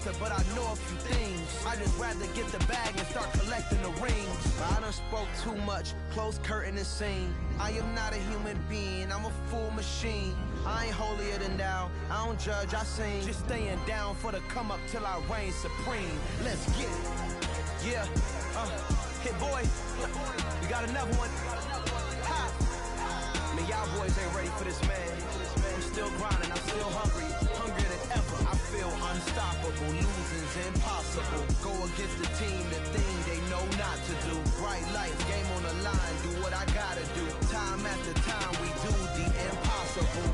monster, but I know a few things. I just rather get the bag and start collecting the rings. But I done spoke too much, close curtain and scene. I am not a human being, I'm a full machine. I ain't holier than thou, I don't judge, I sing. Just staying down for the come up till I reign supreme. Let's get it. Yeah, hit boy, we got another one. Ha! Man, y'all boys ain't ready for this, man. I'm still grinding, I'm still hungry, hungrier than ever. I feel unstoppable, losing's impossible. Go against the team, the thing they know not to do. Bright lights, game on the line, do what I gotta do. Time after time, we do the impossible.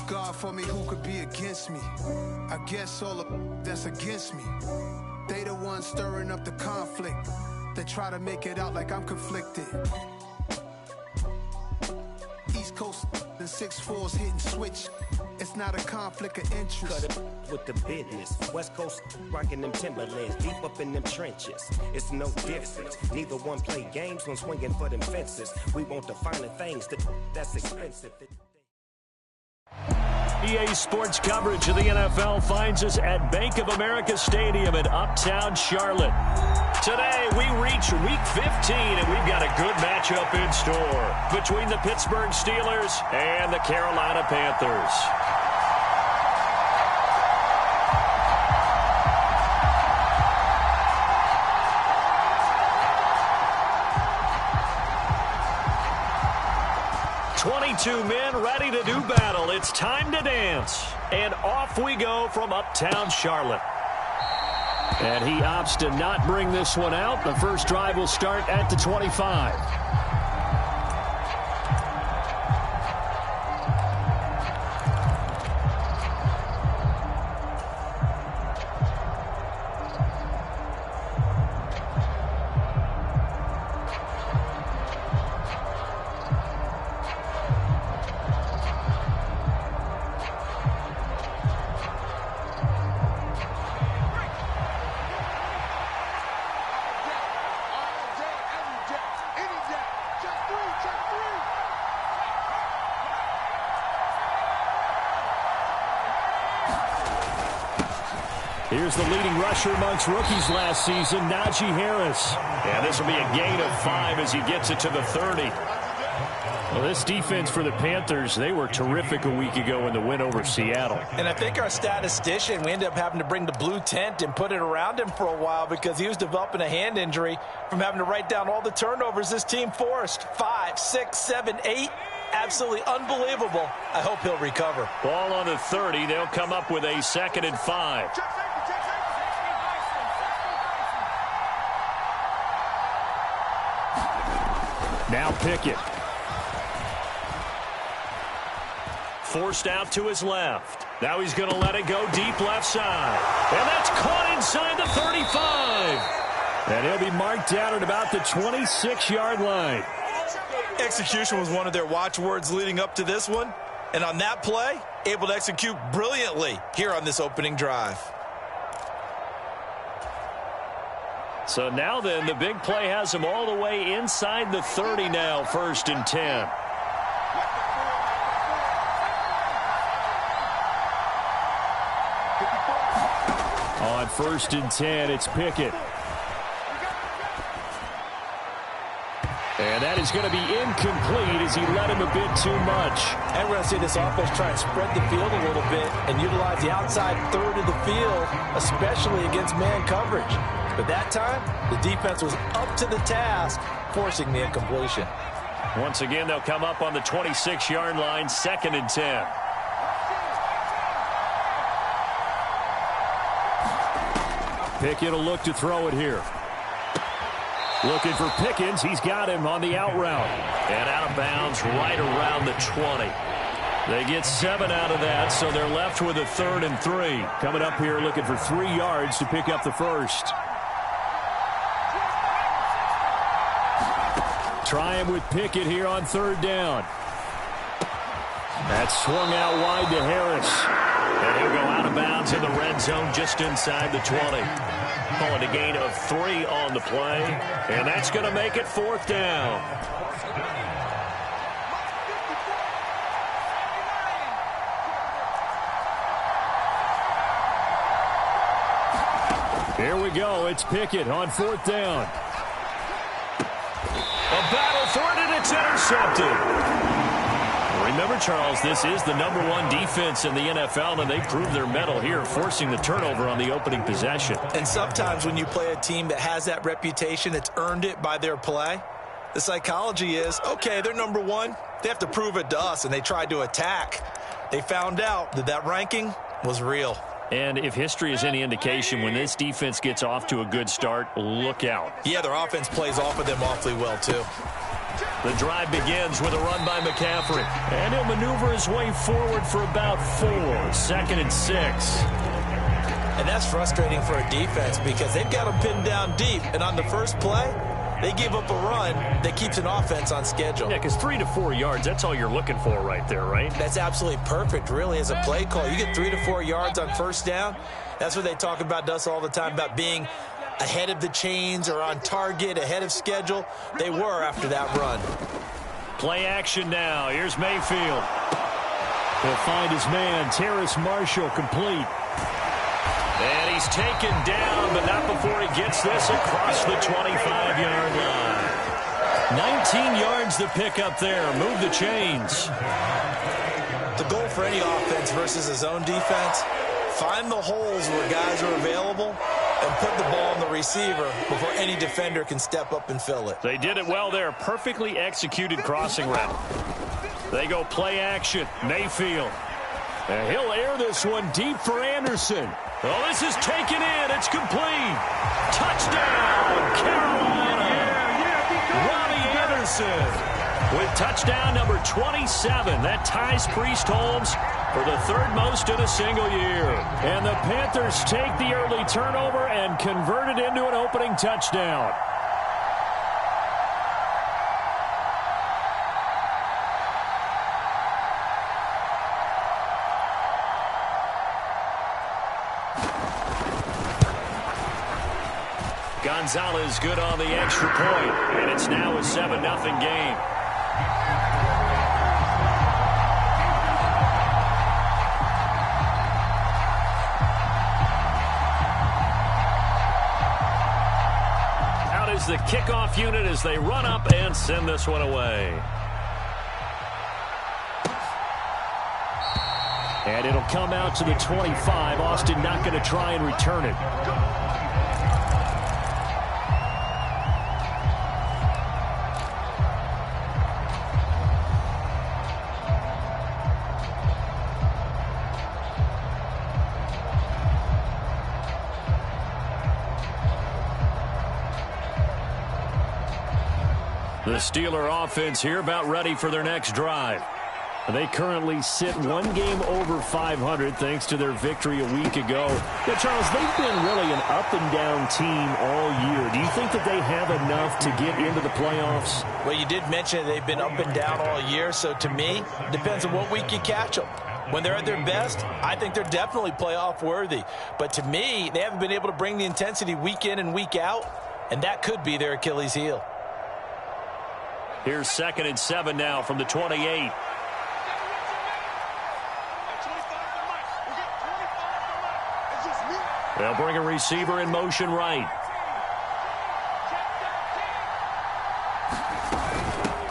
God for me, who could be against me? I guess all of that's against me. They the ones stirring up the conflict. They try to make it out like I'm conflicted. East Coast and 6'4's hitting switch. It's not a conflict of interest. Cut it with the business. West Coast rocking them Timberlands, deep up in them trenches. It's no difference. Neither one play games when swinging for them fences. We want the finer things that's expensive. EA Sports coverage of the NFL finds us at Bank of America Stadium in Uptown Charlotte. Today, we reach Week 15, and we've got a good matchup in store between the Pittsburgh Steelers and the Carolina Panthers. Two men ready to do battle. It's time to dance. And off we go from Uptown Charlotte. And he opts to not bring this one out. The first drive will start at the 25. Here's the leading rusher amongst rookies last season, Najee Harris. And this will be a gain of 5 as he gets it to the 30. Well, this defense for the Panthers, they were terrific a week ago in the win over Seattle. And I think our statistician, we ended up having to bring the blue tent and put it around him for a while because he was developing a hand injury from having to write down all the turnovers this team forced. 5, 6, 7, 8. Absolutely unbelievable. I hope he'll recover. Ball on the 30. They'll come up with a 2nd and 5. Now Pickett. Forced out to his left. Now he's going to let it go deep left side. And that's caught inside the 35. And he'll be marked down at about the 26-yard line. Execution was one of their watchwords leading up to this one. And on that play, able to execute brilliantly here on this opening drive. So now then, the big play has him all the way inside the 30 now, 1st and 10. On 1st and 10, it's Pickett. And that is going to be incomplete as he led him a bit too much. And we're going to see this offense try and spread the field a little bit and utilize the outside third of the field, especially against man coverage. But that time, the defense was up to the task, forcing the incompletion. Once again, they'll come up on the 26-yard line, 2nd and 10. Pickett will look to throw it here. Looking for Pickens. He's got him on the out route. And out of bounds right around the 20. They get 7 out of that, so they're left with a 3rd and 3. Coming up here looking for 3 yards to pick up the first. Try him with Pickett here on 3rd down. That's swung out wide to Harris. And he'll go out of bounds in the red zone just inside the 20. Calling a gain of 3 on the play. And that's going to make it 4th down. Here we go. It's Pickett on 4th down. A battle for it, and it's intercepted. Remember, Charles, this is the #1 defense in the NFL, and they proved their mettle here, forcing the turnover on the opening possession. And sometimes when you play a team that has that reputation, it's earned it by their play. The psychology is, okay, they're #1. They have to prove it to us, and they tried to attack. They found out that that ranking was real. And if history is any indication, when this defense gets off to a good start, look out. Yeah, their offense plays off of them awfully well, too. The drive begins with a run by McCaffrey. And he'll maneuver his way forward for about 4. 2nd and 6. And that's frustrating for a defense because they've got them pinned down deep. And on the first play, they give up a run that keeps an offense on schedule. Yeah, because 3 to 4 yards, that's all you're looking for right there, right? That's absolutely perfect, really, as a play call. You get 3 to 4 yards on 1st down. That's what they talk about to us all the time, about being ahead of the chains or on target, ahead of schedule. They were after that run. Play action now. Here's Mayfield. He'll find his man, Terrace Marshall, complete. And he's taken down, but not before he gets this across the 25-yard line. 19 yards to pick up there. Move the chains. The goal for any offense versus a zone defense, find the holes where guys are available and put the ball on the receiver before any defender can step up and fill it. They did it well there. Perfectly executed crossing route. They go play action. Mayfield. And he'll air this one deep for Anderson. Oh, this is taken in. It's complete. Touchdown, Carolina. Robbie Anderson with touchdown number 27. That ties Priest Holmes for the 3rd most in a single year. And the Panthers take the early turnover and convert it into an opening touchdown. Gonzalez good on the extra point, and it's now a 7-0 game. Out is the kickoff unit as they run up and send this one away. And it'll come out to the 25. Austin not going to try and return it. The Steeler offense here about ready for their next drive. They currently sit 1 game over 500 thanks to their victory a week ago. Yeah, Charles, they've been really an up-and-down team all year. Do you think that they have enough to get into the playoffs? Well, you did mention they've been up and down all year, so to me, it depends on what week you catch them. When they're at their best, I think they're definitely playoff worthy. But to me, they haven't been able to bring the intensity week in and week out, and that could be their Achilles heel. Here's 2nd and 7 now from the 28. They'll bring a receiver in motion right.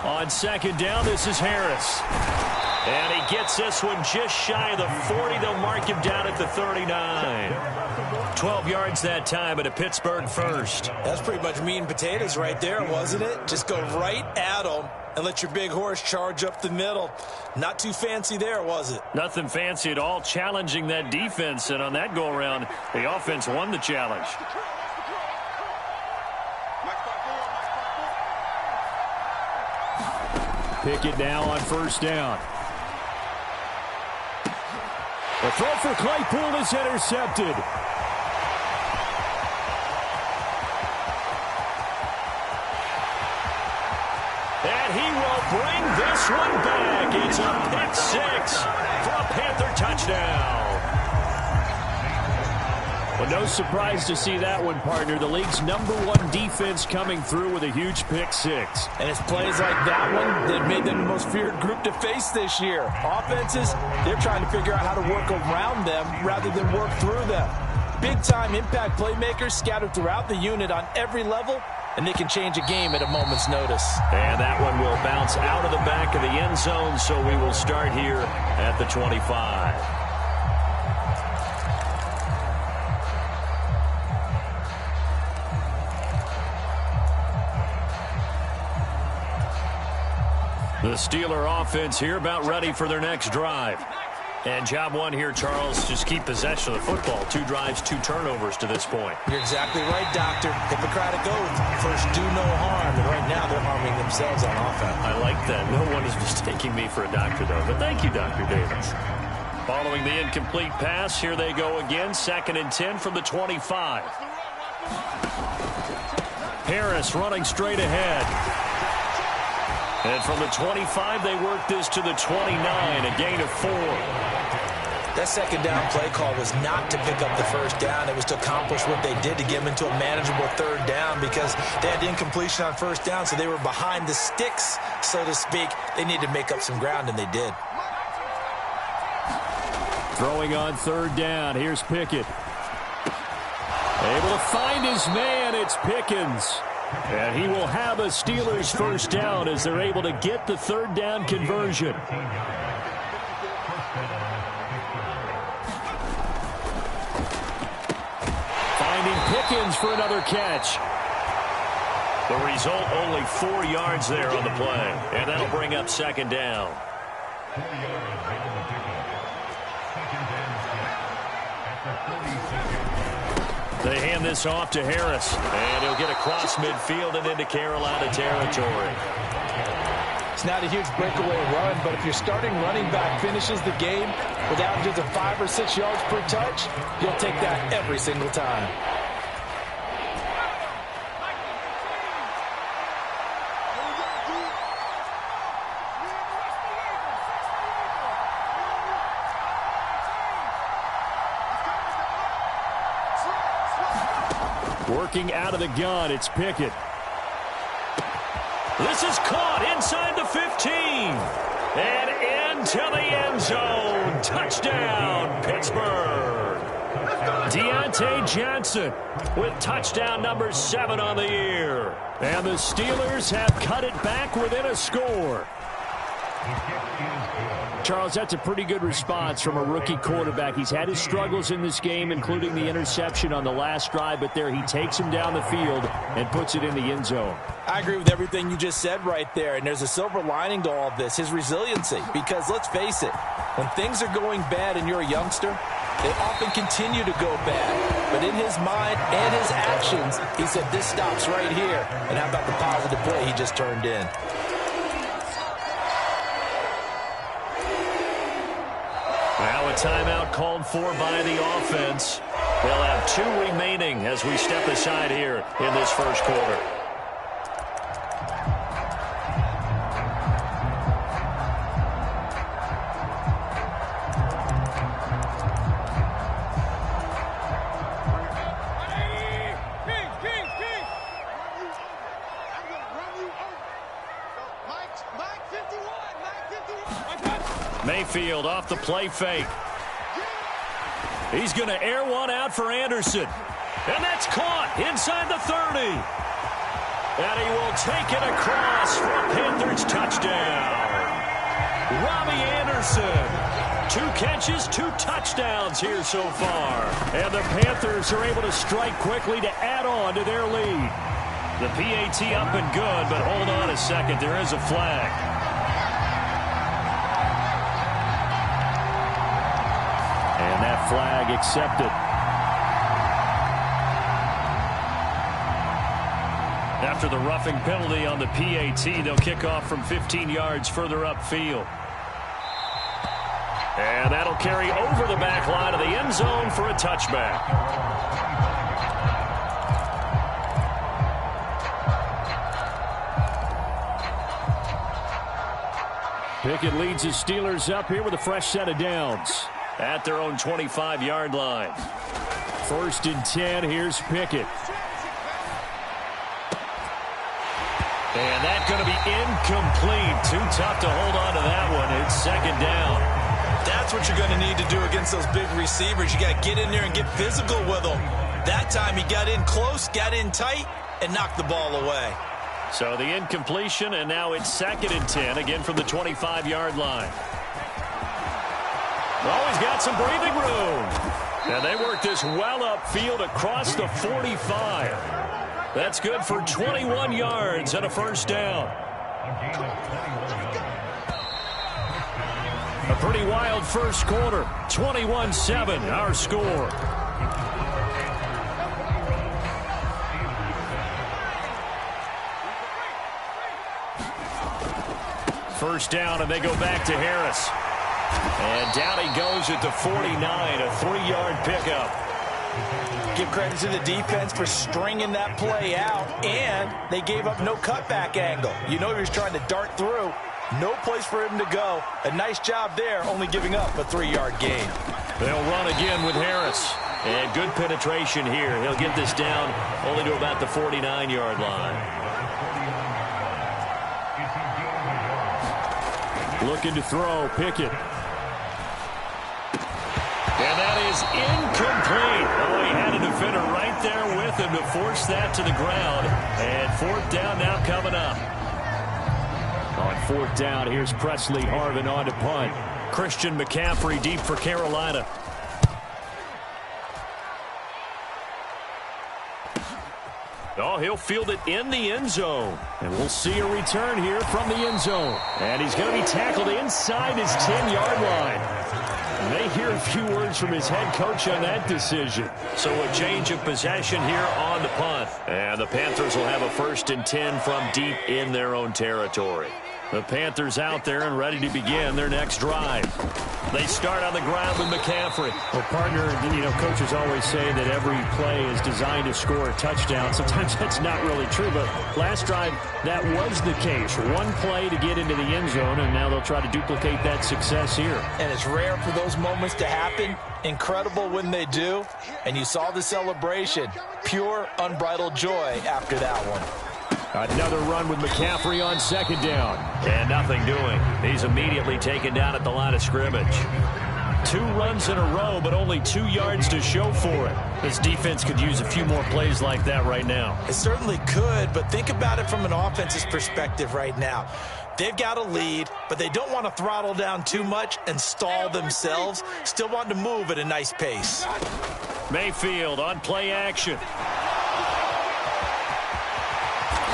On 2nd down, this is Harris. And he gets this one just shy of the 40. They'll mark him down at the 39. 12 yards that time at a Pittsburgh first. That's pretty much meat and potatoes right there, wasn't it? Just go right at them and let your big horse charge up the middle. Not too fancy there, was it? Nothing fancy at all, challenging that defense. And on that go-around, the offense won the challenge. Pickett now on 1st down. The throw for Claypool is intercepted. And he will bring this one back. It's a pick six for a Panther touchdown. Well, no surprise to see that one, partner. The league's #1 defense coming through with a huge pick six. And it's plays like that one that made them the most feared group to face this year. Offenses, they're trying to figure out how to work around them rather than work through them. Big-time impact playmakers scattered throughout the unit on every level, and they can change a game at a moment's notice. And that one will bounce out of the back of the end zone, so we will start here at the 25. The Steeler offense here about ready for their next drive. And job one here, Charles, just keep possession of the football. 2 drives, 2 turnovers to this point. You're exactly right, Doctor. Hippocratic oath. First, do no harm. And right now, they're harming themselves on offense. I like that. No one is mistaking me for a doctor, though. But thank you, Dr. Davis. Following the incomplete pass, here they go again. 2nd and 10 from the 25. Harris running straight ahead. And from the 25, they work this to the 29, a gain of 4. That second down play call was not to pick up the first down. It was to accomplish what they did to get them into a manageable 3rd down because they had incompletion on 1st down, so they were behind the sticks, so to speak. They needed to make up some ground, and they did. Throwing on 3rd down. Here's Pickett. Able to find his man. It's Pickens. And he will have a Steelers 1st down as they're able to get the 3rd down conversion. Finding Pickens for another catch. The result, only 4 yards there on the play. And that'll bring up 2nd down. They hand this off to Harris, and he'll get across midfield and into Carolina territory. It's not a huge breakaway run, but if your starting running back finishes the game with averages of 5 or 6 yards per touch, you'll take that every single time. Working out of the gun, it's Pickett. This is caught inside the 15. And into the end zone. Touchdown, Pittsburgh. Deontay Johnson with touchdown number 7 on the year. And the Steelers have cut it back within a score. Charles, that's a pretty good response from a rookie quarterback. He's had his struggles in this game, including the interception on the last drive, but there he takes him down the field and puts it in the end zone. I agree with everything you just said right there, and there's a silver lining to all of this, his resiliency, because let's face it, when things are going bad and you're a youngster, they often continue to go bad. But in his mind and his actions, he said, this stops right here. And how about the positive play he just turned in? Now a timeout called for by the offense. They'll have 2 remaining as we step aside here in this first quarter. Mayfield off the play fake. He's going to air one out for Anderson. And that's caught inside the 30. And he will take it across for a Panthers touchdown. Robbie Anderson. 2 catches, 2 touchdowns here so far. And the Panthers are able to strike quickly to add on to their lead. The PAT up and good, but hold on a second. There is a flag. And that flag accepted. After the roughing penalty on the PAT, they'll kick off from 15 yards further upfield. And that'll carry over the back line of the end zone for a touchback. Pickett leads his Steelers up here with a fresh set of downs at their own 25-yard line. 1st and 10. Here's Pickett. And that's going to be incomplete. Too tough to hold on to that one. It's 2nd down. That's what you're going to need to do against those big receivers. You got to get in there and get physical with them. That time he got in close, got in tight, and knocked the ball away. So the incompletion, and now it's 2nd and 10, again from the 25-yard line. Oh, he's got some breathing room. And they work this well upfield across the 45. That's good for 21 yards and a 1st down. A pretty wild first quarter. 21-7, our score. First down, and they go back to Harris. And down he goes at the 49, a 3-yard pickup. Give credit to the defense for stringing that play out, and they gave up no cutback angle. You know he was trying to dart through. No place for him to go. A nice job there, only giving up a 3-yard gain. They'll run again with Harris. And good penetration here. He'll get this down only to about the 49-yard line. Looking to throw, Pickett. And that is incomplete. Oh, he had a defender right there with him to force that to the ground. And 4th down now coming up. On 4th down, here's Presley Harvin on to punt. Christian McCaffrey deep for Carolina. Oh, he'll field it in the end zone. And we'll see a return here from the end zone. And he's going to be tackled inside his 10-yard line. And they hear a few words from his head coach on that decision. So a change of possession here on the punt. And the Panthers will have a 1st and 10 from deep in their own territory. The Panthers out there and ready to begin their next drive. They start on the ground with McCaffrey. Well, partner, you know, coaches always say that every play is designed to score a touchdown. Sometimes that's not really true, but last drive, that was the case. One play to get into the end zone, and now they'll try to duplicate that success here. And it's rare for those moments to happen. Incredible when they do. And you saw the celebration. Pure, unbridled joy after that one. Another run with McCaffrey on 2nd down. And nothing doing. He's immediately taken down at the line of scrimmage. 2 runs in a row, but only 2 yards to show for it. This defense could use a few more plays like that right now. It certainly could, but think about it from an offense's perspective right now. They've got a lead, but they don't want to throttle down too much and stall themselves. Still want to move at a nice pace. Mayfield on play action.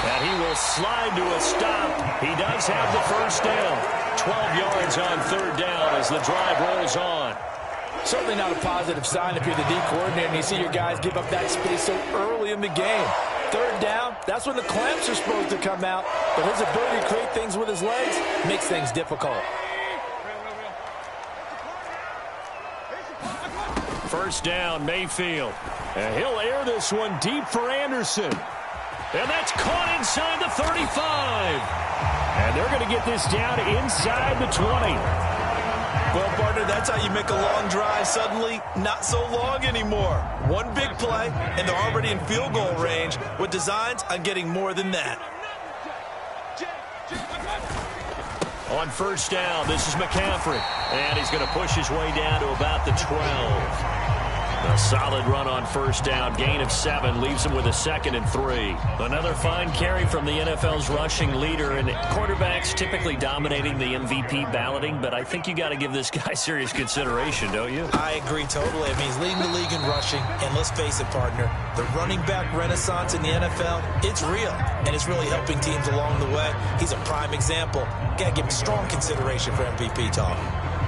And he will slide to a stop. He does have the 1st down. 12 yards on 3rd down as the drive rolls on. Certainly not a positive sign if you're the D coordinator and you see your guys give up that space so early in the game. 3rd down, that's when the clamps are supposed to come out. But his ability to create things with his legs makes things difficult. 1st down, Mayfield. And he'll air this one deep for Anderson. And that's caught inside the 35. And they're going to get this down inside the 20. Well, partner, that's how you make a long drive suddenly not so long anymore. One big play, and they're already in field goal range with designs on getting more than that. On 1st down, this is McCaffrey. And he's going to push his way down to about the 12. A solid run on 1st down. Gain of 7 leaves him with a 2nd and 3. Another fine carry from the NFL's rushing leader. And quarterbacks typically dominating the MVP balloting, but I think you got to give this guy serious consideration, don't you? I agree totally. I mean, he's leading the league in rushing. And let's face it, partner, the running back renaissance in the NFL, it's real. And it's really helping teams along the way. He's a prime example. Got to give him strong consideration for MVP talk.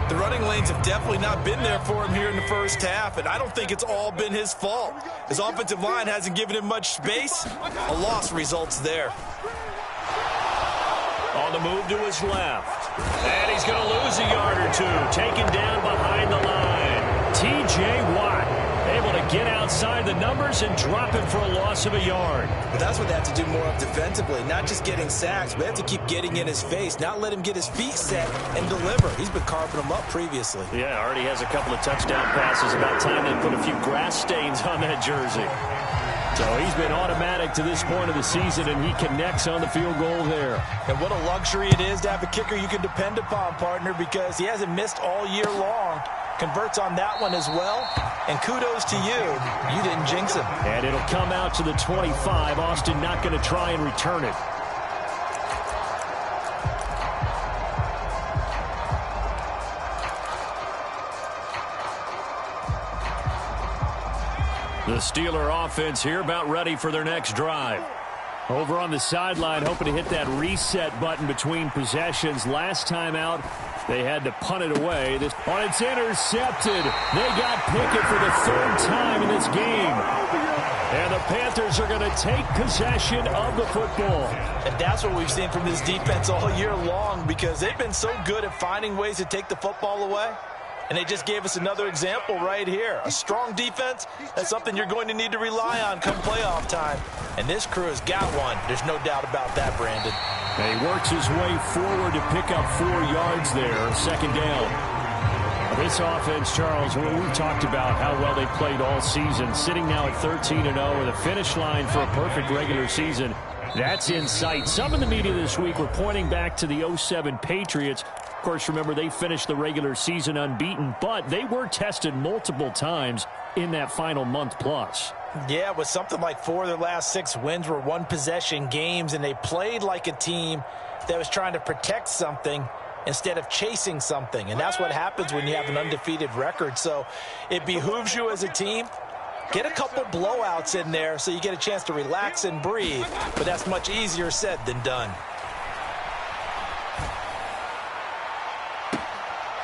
The running lanes have definitely not been there for him here in the 1st half, and I don't think it's all been his fault. His offensive line hasn't given him much space. A loss results there. On the move to his left. And he's going to lose a yard or 2. Taken down behind the line. T.J. Watt. able to get outside the numbers and drop him for a loss of a yard. But that's what they have to do more of defensively, not just getting sacks, but they have to keep getting in his face, not let him get his feet set and deliver. He's been carving them up previously. Yeah, already has a couple of touchdown passes. About time they put a few grass stains on that jersey. So he's been automatic to this point of the season, and he connects on the field goal there. And what a luxury it is to have a kicker you can depend upon, partner, because he hasn't missed all year long. Converts on that one as well. And kudos to you. You didn't jinx him. And it'll come out to the 25. Austin not going to try and return it. The Steeler offense here about ready for their next drive. Over on the sideline, hoping to hit that reset button between possessions. Last time out, they had to punt it away. This one, it's intercepted. They got Pickett for the third time in this game. And the Panthers are going to take possession of the football. And that's what we've seen from this defense all year long, because they've been so good at finding ways to take the football away. And they just gave us another example right here. A strong defense, that's something you're going to need to rely on come playoff time. And this crew has got one. There's no doubt about that, Brandon. And he works his way forward to pick up 4 yards there, second down. This offense, Charles, we've talked about how well they played all season, sitting now at 13-0 with a finish line for a perfect regular season. That's in sight. Some in the media this week were pointing back to the 07 Patriots. Of course, remember, they finished the regular season unbeaten, but they were tested multiple times in that final month plus. Yeah, with something like 4 of their last 6 wins were one-possession games, and they played like a team that was trying to protect something instead of chasing something. And that's what happens when you have an undefeated record. So it behooves you as a team. Get a couple blowouts in there so you get a chance to relax and breathe, but that's much easier said than done.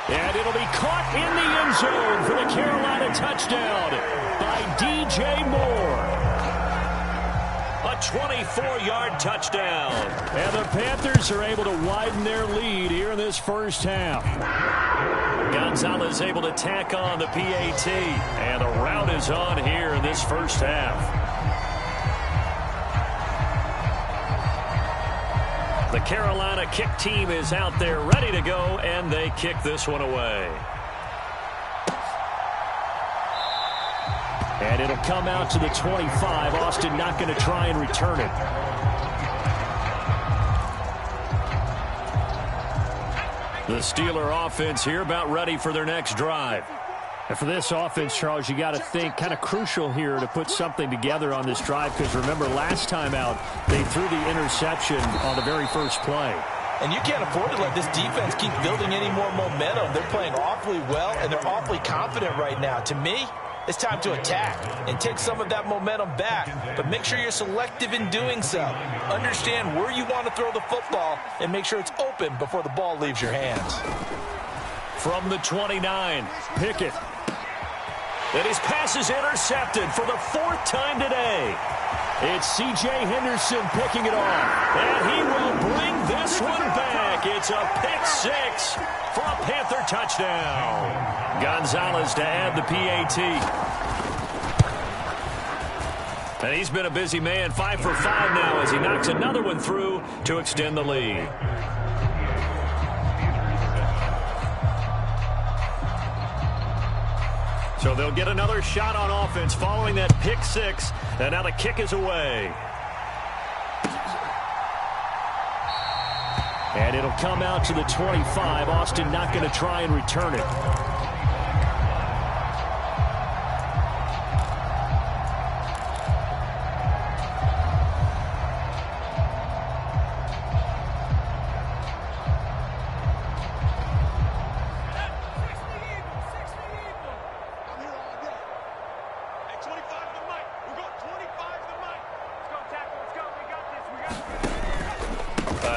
And it'll be caught in the end zone for the Carolina touchdown by DJ Moore. A 24-yard touchdown. And the Panthers are able to widen their lead here in this first half. Gonzalez able to tack on the PAT. And the rout is on here in this first half. The Carolina kick team is out there ready to go, and they kick this one away. And it'll come out to the 25. Austin not going to try and return it. The Steeler offense here about ready for their next drive. And for this offense, Charles, you got to think kind of crucial here to put something together on this drive, because remember, last time out, they threw the interception on the very first play. And you can't afford to let this defense keep building any more momentum. They're playing awfully well, and they're awfully confident right now. To me, it's time to attack and take some of that momentum back. But make sure you're selective in doing so. Understand where you want to throw the football and make sure it's open before the ball leaves your hands. From the 29, Pickett. And his pass is intercepted for the 4th time today. It's C.J. Henderson picking it off. And he will bring this one back. It's a pick 6 for a Panther touchdown. Gonzalez to add the PAT. And he's been a busy man, 5 for 5 now as he knocks another one through to extend the lead. So they'll get another shot on offense following that pick 6. And now the kick is away. And it'll come out to the 25. Austin not going to try and return it.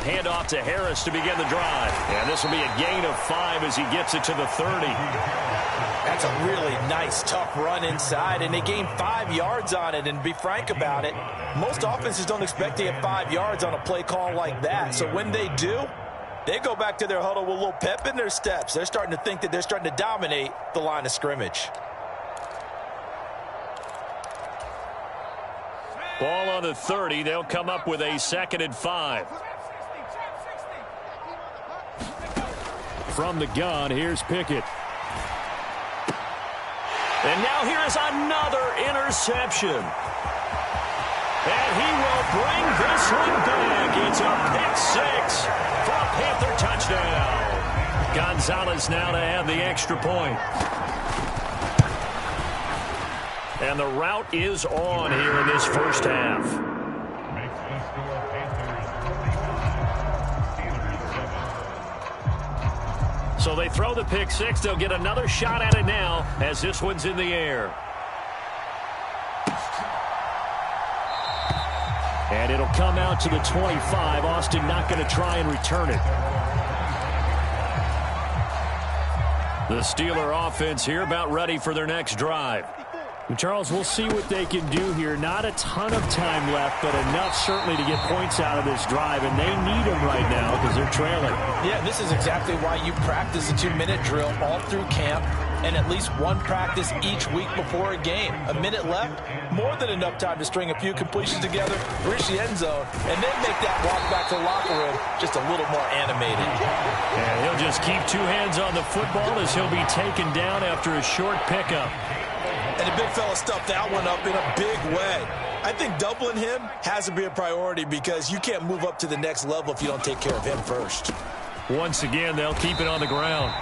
Handoff to Harris to begin the drive. And this will be a gain of 5 as he gets it to the 30. That's a really nice, tough run inside, and they gained 5 yards on it. And to be frank about it, most offenses don't expect to get 5 yards on a play call like that. So when they do, they go back to their huddle with a little pep in their steps. They're starting to think that they're starting to dominate the line of scrimmage. Ball on the 30. They'll come up with a 2nd and 5. From the gun, here's Pickett. And now here is another interception. And he will bring this one back. It's a pick 6 for a Panther touchdown. Gonzalez now to add the extra point. And the route is on here in this first half. So they throw the pick 6. They'll get another shot at it now as this one's in the air. And it'll come out to the 25. Austin not going to try and return it. The Steeler offense here about ready for their next drive. Charles, we'll see what they can do here. Not a ton of time left, but enough certainly to get points out of this drive, and they need them right now because they're trailing. Yeah, this is exactly why you practice a 2-minute drill all through camp and at least one practice each week before a game. A minute left, more than enough time to string a few completions together, reach the end zone, and then make that walk back to the locker room just a little more animated. And he'll just keep 2 hands on the football as he'll be taken down after a short pickup. And the big fella stuffed that one up in a big way. I think doubling him has to be a priority because you can't move up to the next level if you don't take care of him first. Once again, they'll keep it on the ground.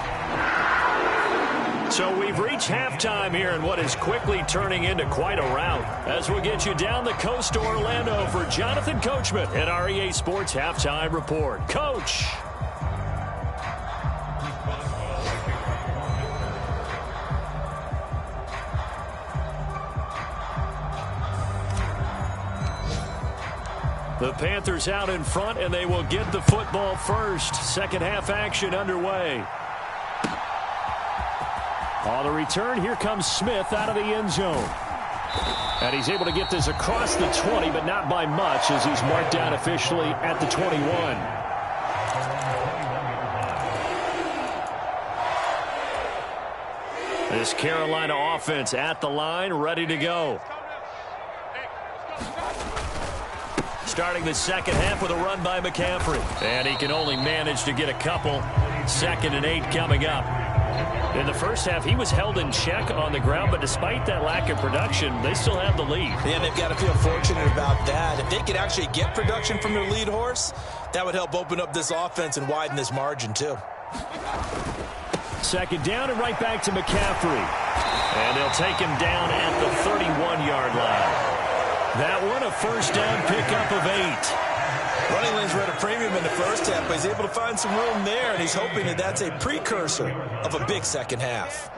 So we've reached halftime here in what is quickly turning into quite a rout. As we get you down the coast to Orlando for Jonathan Coachman at our EA Sports Halftime Report. Coach. The Panthers out in front, and they will get the football first. Second half action underway. On the return, here comes Smith out of the end zone. And he's able to get this across the 20, but not by much as he's marked down officially at the 21. This Carolina offense at the line, ready to go. Starting the second half with a run by McCaffrey. And he can only manage to get a couple. 2nd and 8 coming up. In the first half, he was held in check on the ground, but despite that lack of production, they still have the lead. Yeah, they've got to feel fortunate about that. If they could actually get production from their lead horse, that would help open up this offense and widen this margin, too. 2nd down and right back to McCaffrey. And they'll take him down at the 31-yard line. That one a first down pickup of 8. Running lanes were at a premium in the first half, but he's able to find some room there, and he's hoping that that's a precursor of a big second half.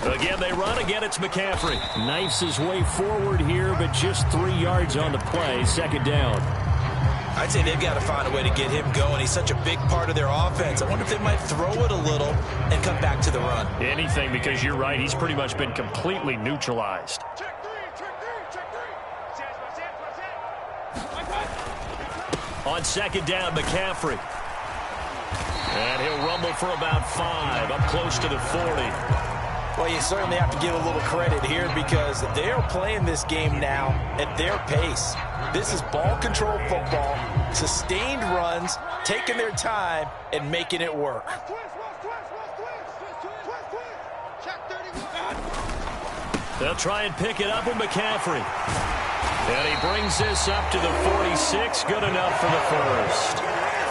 Again, they run. Again, it's McCaffrey. Knifes his way forward here, but just 3 yards on the play. 2nd down. I'd say they've got to find a way to get him going. He's such a big part of their offense. I wonder if they might throw it a little and come back to the run. Anything, because you're right. He's pretty much been completely neutralized. On 2nd down, McCaffrey. And he'll rumble for about 5, up close to the 40. Well, you certainly have to give a little credit here because they're playing this game now at their pace. This is ball control football, sustained runs, taking their time, and making it work. They'll try and pick it up with McCaffrey. And he brings this up to the 46. Good enough for the first.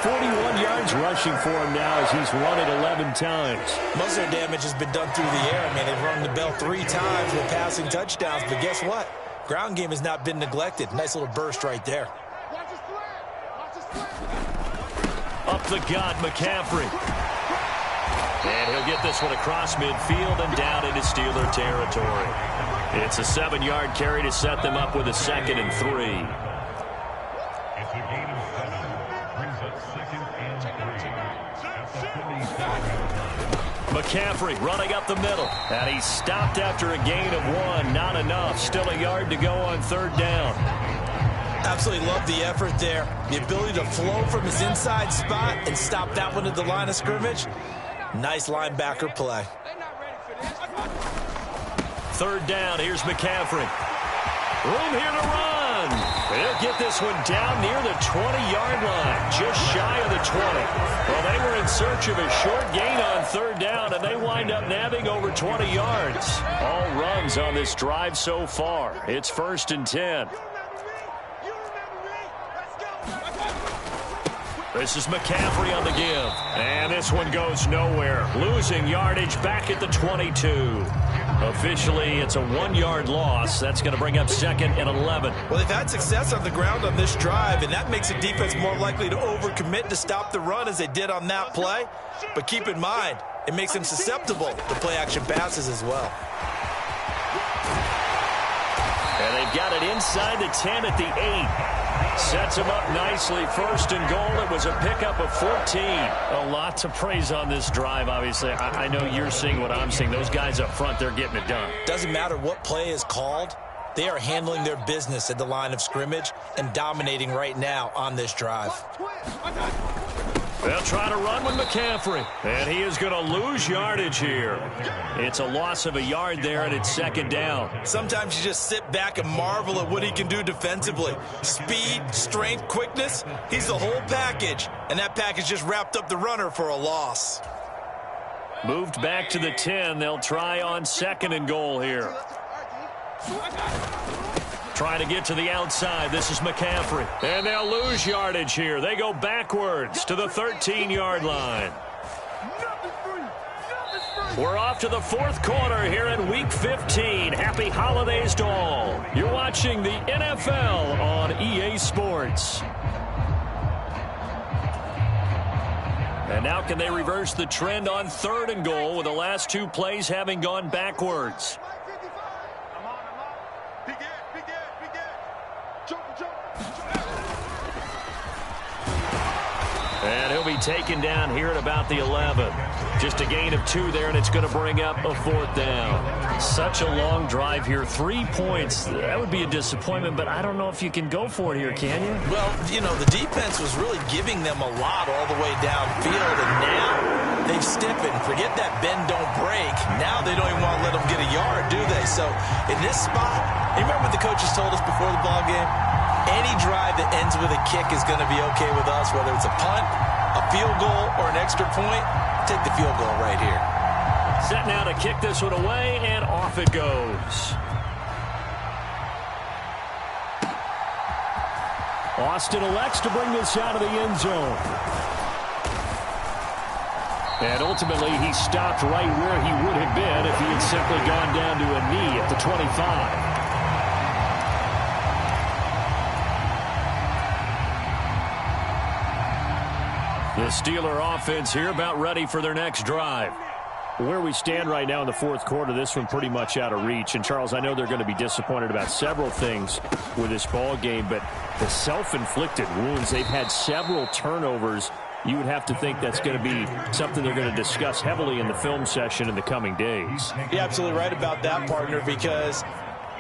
41 yards rushing for him now as he's run it 11 times. Most of their damage has been done through the air. I mean, they've rung the bell 3 times with passing touchdowns, but guess what? Ground game has not been neglected. Nice little burst right there. Up the gut, McCaffrey. And he'll get this one across midfield and down into Steeler territory. It's a 7-yard carry to set them up with a 2nd and 3. McCaffrey running up the middle. And he's stopped after a gain of 1. Not enough. Still a yard to go on 3rd down. Absolutely love the effort there. The ability to flow from his inside spot and stop that one at the line of scrimmage. Nice linebacker play. 3rd down. Here's McCaffrey. Room here to run. He'll get this one down near the 20-yard line, just shy of the 20. Well, they were in search of a short gain on 3rd down, and they wind up nabbing over 20 yards. All runs on this drive so far. It's 1st and 10. This is McCaffrey on the give. And this one goes nowhere. Losing yardage back at the 22. Officially, it's a 1-yard loss. That's going to bring up 2nd and 11. Well, they've had success on the ground on this drive, and that makes the defense more likely to overcommit to stop the run as they did on that play. But keep in mind, it makes them susceptible to play-action passes as well. And they've got it inside the 10 at the 8. Sets him up nicely. 1st and goal. It was a pickup of 14. A lot to praise on this drive, obviously. I know you're seeing what I'm seeing. Those guys up front, they're getting it done. Doesn't matter what play is called. They are handling their business at the line of scrimmage and dominating right now on this drive. They'll try to run with McCaffrey. And he is going to lose yardage here. It's a loss of a yard there, and it's 2nd down. Sometimes you just sit back and marvel at what he can do defensively. Speed, strength, quickness. He's the whole package. And that package just wrapped up the runner for a loss. Moved back to the 10. They'll try on 2nd and goal here. Trying to get to the outside. This is McCaffrey. And they'll lose yardage here. They go backwards to the 13-yard line. We're off to the 4th quarter here in Week 15. Happy holidays to all. You're watching the NFL on EA Sports. And now can they reverse the trend on 3rd and goal with the last 2 plays having gone backwards? And he'll be taken down here at about the 11. Just a gain of 2 there, and it's going to bring up a 4th down. Such a long drive here. 3 points. That would be a disappointment, but I don't know if you can go for it here, can you? Well, you know, the defense was really giving them a lot all the way downfield, and now they've stiffened. Forget that bend, don't break. Now they don't even want to let them get a yard, do they? So in this spot, you remember what the coaches told us before the ball game? Any drive that ends with a kick is going to be okay with us, whether it's a punt, a field goal, or an extra point. Take the field goal right here. Set now to kick this one away, and off it goes. Austin elects to bring this out of the end zone. And ultimately, he stopped right where he would have been if he had simply gone down to a knee at the 25. The Steeler offense here about ready for their next drive. Where we stand right now in the 4th quarter, this one pretty much out of reach. And, Charles, I know they're going to be disappointed about several things with this ball game, but the self-inflicted wounds, they've had several turnovers. You would have to think that's going to be something they're going to discuss heavily in the film session in the coming days. You're absolutely right about that, partner, because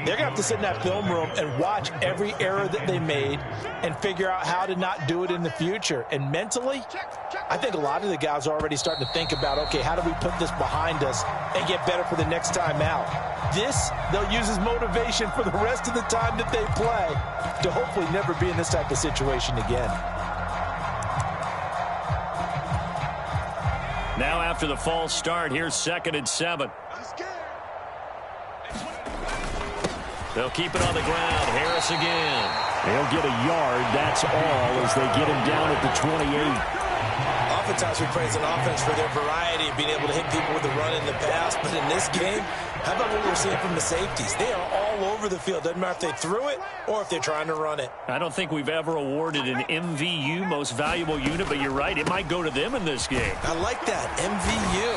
they're going to have to sit in that film room and watch every error that they made and figure out how to not do it in the future. And mentally, I think a lot of the guys are already starting to think about, okay, how do we put this behind us and get better for the next time out? This, they'll use as motivation for the rest of the time that they play to hopefully never be in this type of situation again. Now after the false start, here's 2nd and 7. They'll keep it on the ground. Harris again. They'll get a yard, that's all, as they get him down at the 28. Oftentimes we praise an offense for their variety of being able to hit people with the run in the past, but in this game, how about what we're seeing from the safeties? They are all over the field. Doesn't matter if they threw it or if they're trying to run it. I don't think we've ever awarded an MVU, most valuable unit, but you're right, it might go to them in this game. I like that, MVU.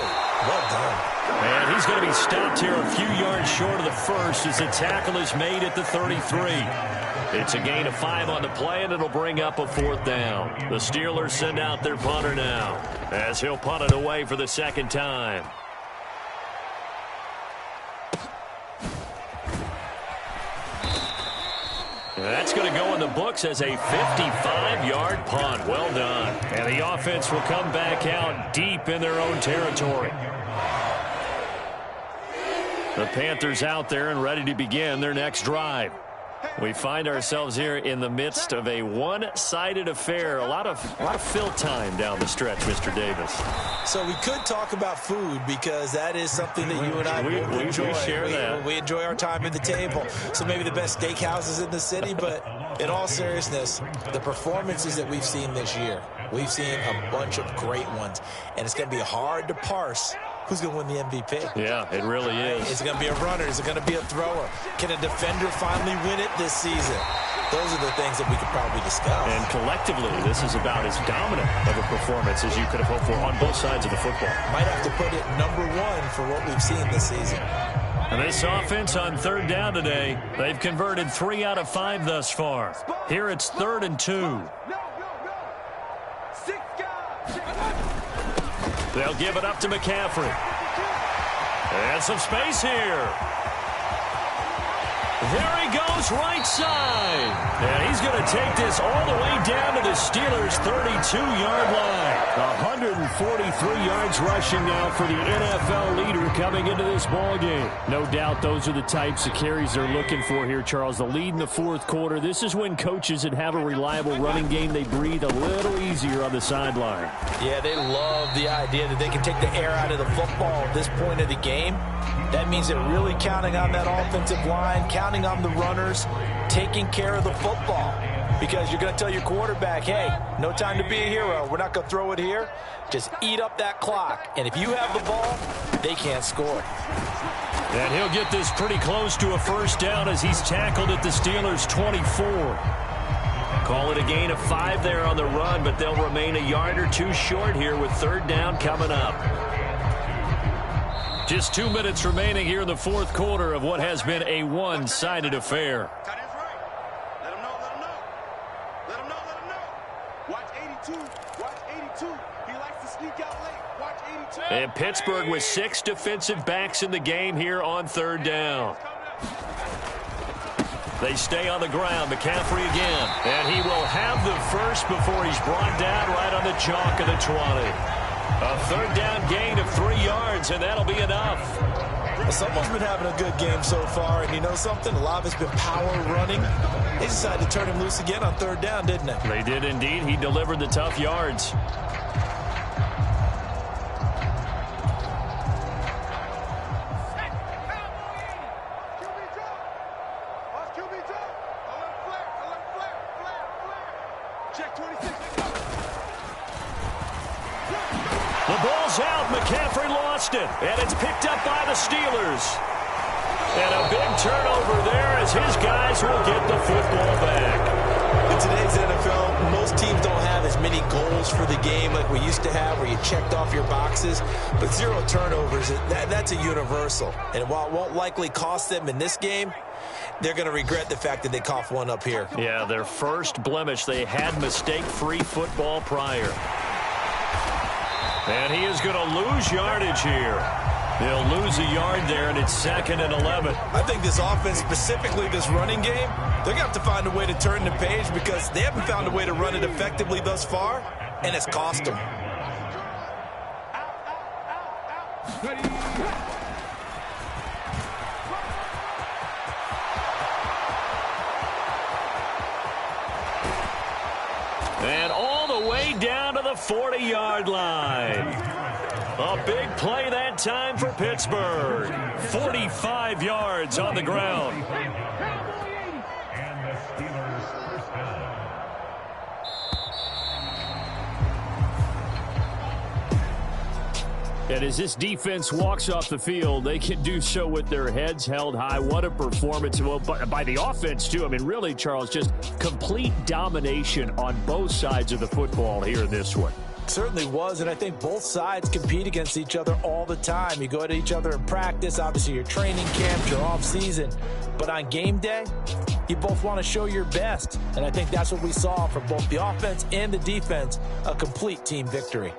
Well done. And he's going to be stopped here a few yards short of the first as the tackle is made at the 33. It's a gain of 5 on the play, and it'll bring up a 4th down. The Steelers send out their punter now as he'll punt it away for the 2nd time. And that's going to go in the books as a 55-yard punt. Well done. And the offense will come back out deep in their own territory. The Panthers out there and ready to begin their next drive. We find ourselves here in the midst of a one-sided affair. A lot of fill time down the stretch, Mr. Davis. So we could talk about food because that is something that you and I both enjoy. We share that. We enjoy our time at the table. So maybe the best steakhouses in the city, but in all seriousness, the performances that we've seen this year, we've seen a bunch of great ones, and it's going to be hard to parse who's going to win the MVP. Yeah, it really is. Is it going to be a runner? Is it going to be a thrower? Can a defender finally win it this season? Those are the things that we could probably discuss. And collectively, this is about as dominant of a performance as you could have hoped for on both sides of the football. Might have to put it number one for what we've seen this season. And this offense on third down today, they've converted 3 out of 5 thus far. Here it's 3rd and 2. They'll give it up to McCaffrey. And some space here. There he goes, right side. And he's going to take this all the way down to the Steelers' 32-yard line. 143 yards rushing now for the NFL leader coming into this ballgame. No doubt those are the types of carries they're looking for here, Charles. The lead in the fourth quarter. This is when coaches that have a reliable running game, they breathe a little easier on the sideline. Yeah, they love the idea that they can take the air out of the football at this point of the game. That means they're really counting on that offensive line, counting on the runners, taking care of the football. Because you're going to tell your quarterback, hey, no time to be a hero. We're not going to throw it here. Just eat up that clock. And if you have the ball, they can't score. And he'll get this pretty close to a first down as he's tackled at the Steelers' 24. Call it a gain of 5 there on the run, but they'll remain a yard or 2 short here with third down coming up. Just 2 minutes remaining here in the fourth quarter of what has been a one-sided affair. Let him know. Let him know. Watch 82. He likes to sneak out late. Watch 82. And Pittsburgh with 6 defensive backs in the game here on third down. They stay on the ground. McCaffrey again. And he will have the first before he's brought down right on the chalk of the 20. A third down gain of 3 yards, and that'll be enough. Well, someone's been having a good game so far, and you know something? A lot of it's been power running. They decided to turn him loose again on third down, didn't they? They did indeed. He delivered the tough yards. Check 26. The ball's out. McCaffrey lost it. And it's picked up by the Steelers. And a big turnover there as his guys will get the football back. In today's NFL, most teams don't have as many goals for the game like we used to have where you checked off your boxes. But 0 turnovers, that's a universal. And while it won't likely cost them in this game, they're going to regret the fact that they coughed one up here. Yeah, their first blemish. They had mistake-free football prior. And he is going to lose yardage here. He'll lose a yard there, and it's 2nd and 11. I think this offense, specifically this running game, they're going to have to find a way to turn the page because they haven't found a way to run it effectively thus far, and it's cost them. And all the way down to the 40-yard line. A big play that time for Pittsburgh. 45 yards on the ground. And as this defense walks off the field, they can do so with their heads held high. What a performance. Well, by the offense, too. I mean, really, Charles, just complete domination on both sides of the football here in this one. Certainly was, and I think both sides compete against each other all the time. You go at each other in practice, obviously your training camp, your off season, but on game day, you both want to show your best, and I think that's what we saw from both the offense and the defense, a complete team victory.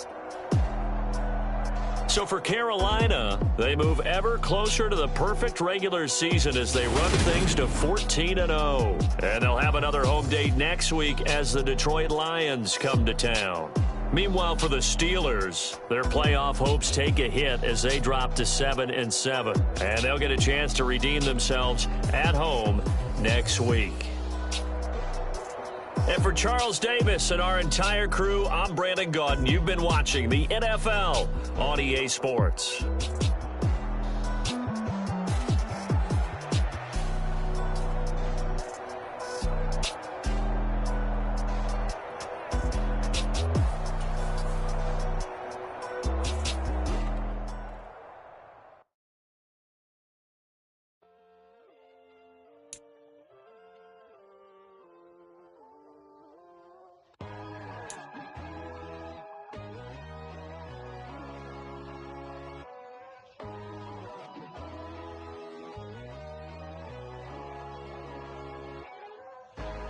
So for Carolina, they move ever closer to the perfect regular season as they run things to 14-0. And they'll have another home date next week as the Detroit Lions come to town. Meanwhile, for the Steelers, their playoff hopes take a hit as they drop to 7-7. And they'll get a chance to redeem themselves at home next week. And for Charles Davis and our entire crew, I'm Brandon Gaudin. You've been watching the NFL on EA Sports.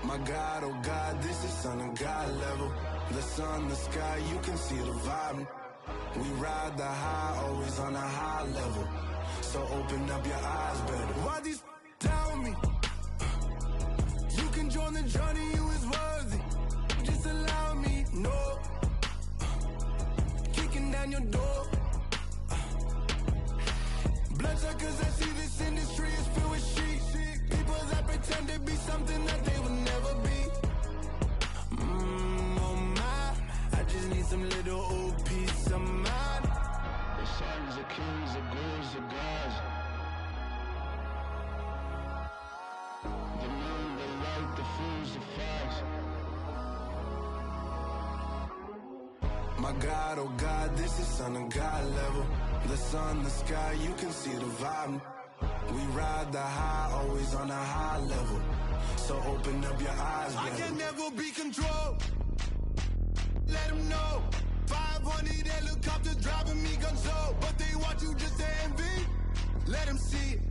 My God, oh God, this is Son of God level. The sun, the sky, you can see the vibe. We ride the high, always on a high level. So open up your eyes better. Why these tell me? You can join the journey, you is worthy. Just allow me, no. Kicking down your door. Bloodshot cause I see this industry is filled with shit. People that pretend to be something that they will never be. Oh my, I just need some little old peace of mind. The sons of kings, the ghouls, the gods. The moon, the light, the fools, the facts. My God, oh God, this is Son of God level. The sun, the sky, you can see the vibe. We ride the high, always on a high level. So open up your eyes, baby. I can never be controlled. Let them know. 500 helicopters driving me gunso. But they want you just to envy. Let them see it.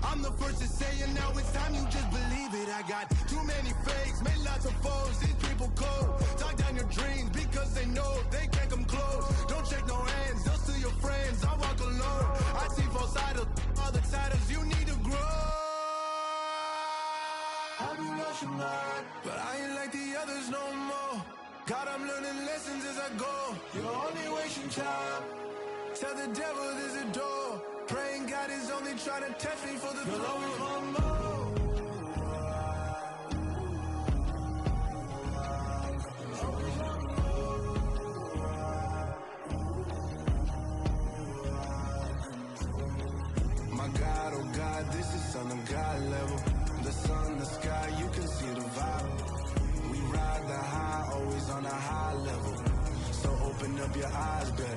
I'm the first to say it, now it's time you just believe it. I got too many fakes, made lots of foes. These people cold. Talk down your dreams because they know they can't come close. Don't shake no hands, they'll steal your friends. I walk alone. I see false idols, other titles. You need to grow. I've been lost your mind, but I ain't like the others no more. God, I'm learning lessons as I go. You're only wasting time. Tell the devil there's a door. Praying God is only trying to test me for the glow of my mouth. My God, oh God, this is Son of God level. The sun, the sky, you can see the vibe. We ride the high, always on a high level. So open up your eyes better.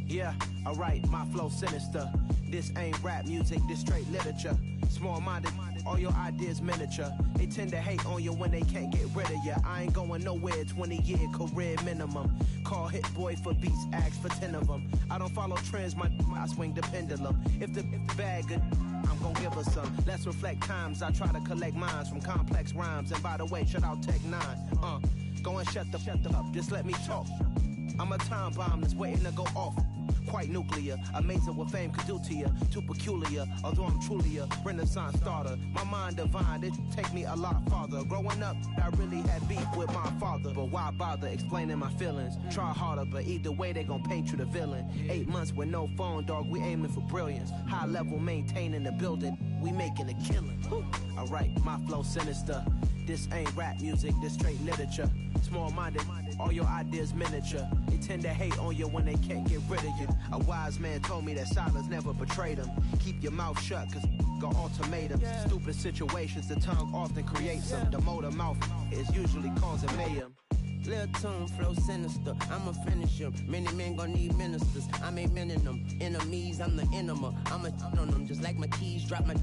Yeah, alright, my flow sinister. This ain't rap music, this straight literature. Small-minded, all your ideas miniature. They tend to hate on you when they can't get rid of you. I ain't going nowhere, 20-year career minimum. Call Hit Boy for beats, ask for 10 of them. I don't follow trends, I swing the pendulum. If the bag good, I'm gon' give her some. Let's reflect times, I try to collect minds from complex rhymes. And by the way, shout out Tech 9. Go and shut the up, just let me talk. I'm a time bomb that's waiting to go off. Quite nuclear, amazing what fame could do to you. Too peculiar, although I'm truly a renaissance starter. My mind divine, it take me a lot farther. Growing up, I really had beef with my father. But why bother explaining my feelings? Try harder, but either way they gon' paint you the villain. 8 months with no phone, dog, we aiming for brilliance. High level maintaining the building, we making a killing. Alright, my flow sinister. This ain't rap music, this straight literature. Small-minded, all your ideas miniature. They tend to hate on you when they can't get rid of you. A wise man told me that silence never betrayed him. Keep your mouth shut, cause got ultimatums. Stupid situations, the tongue often creates them. The motor mouth is usually causing mayhem. Lil' tune, flow sinister, I'ma finish him. Many men gon' need ministers, I'm aiming them. Enemies, I'm the enema, I'ma on them. Just like my keys, drop my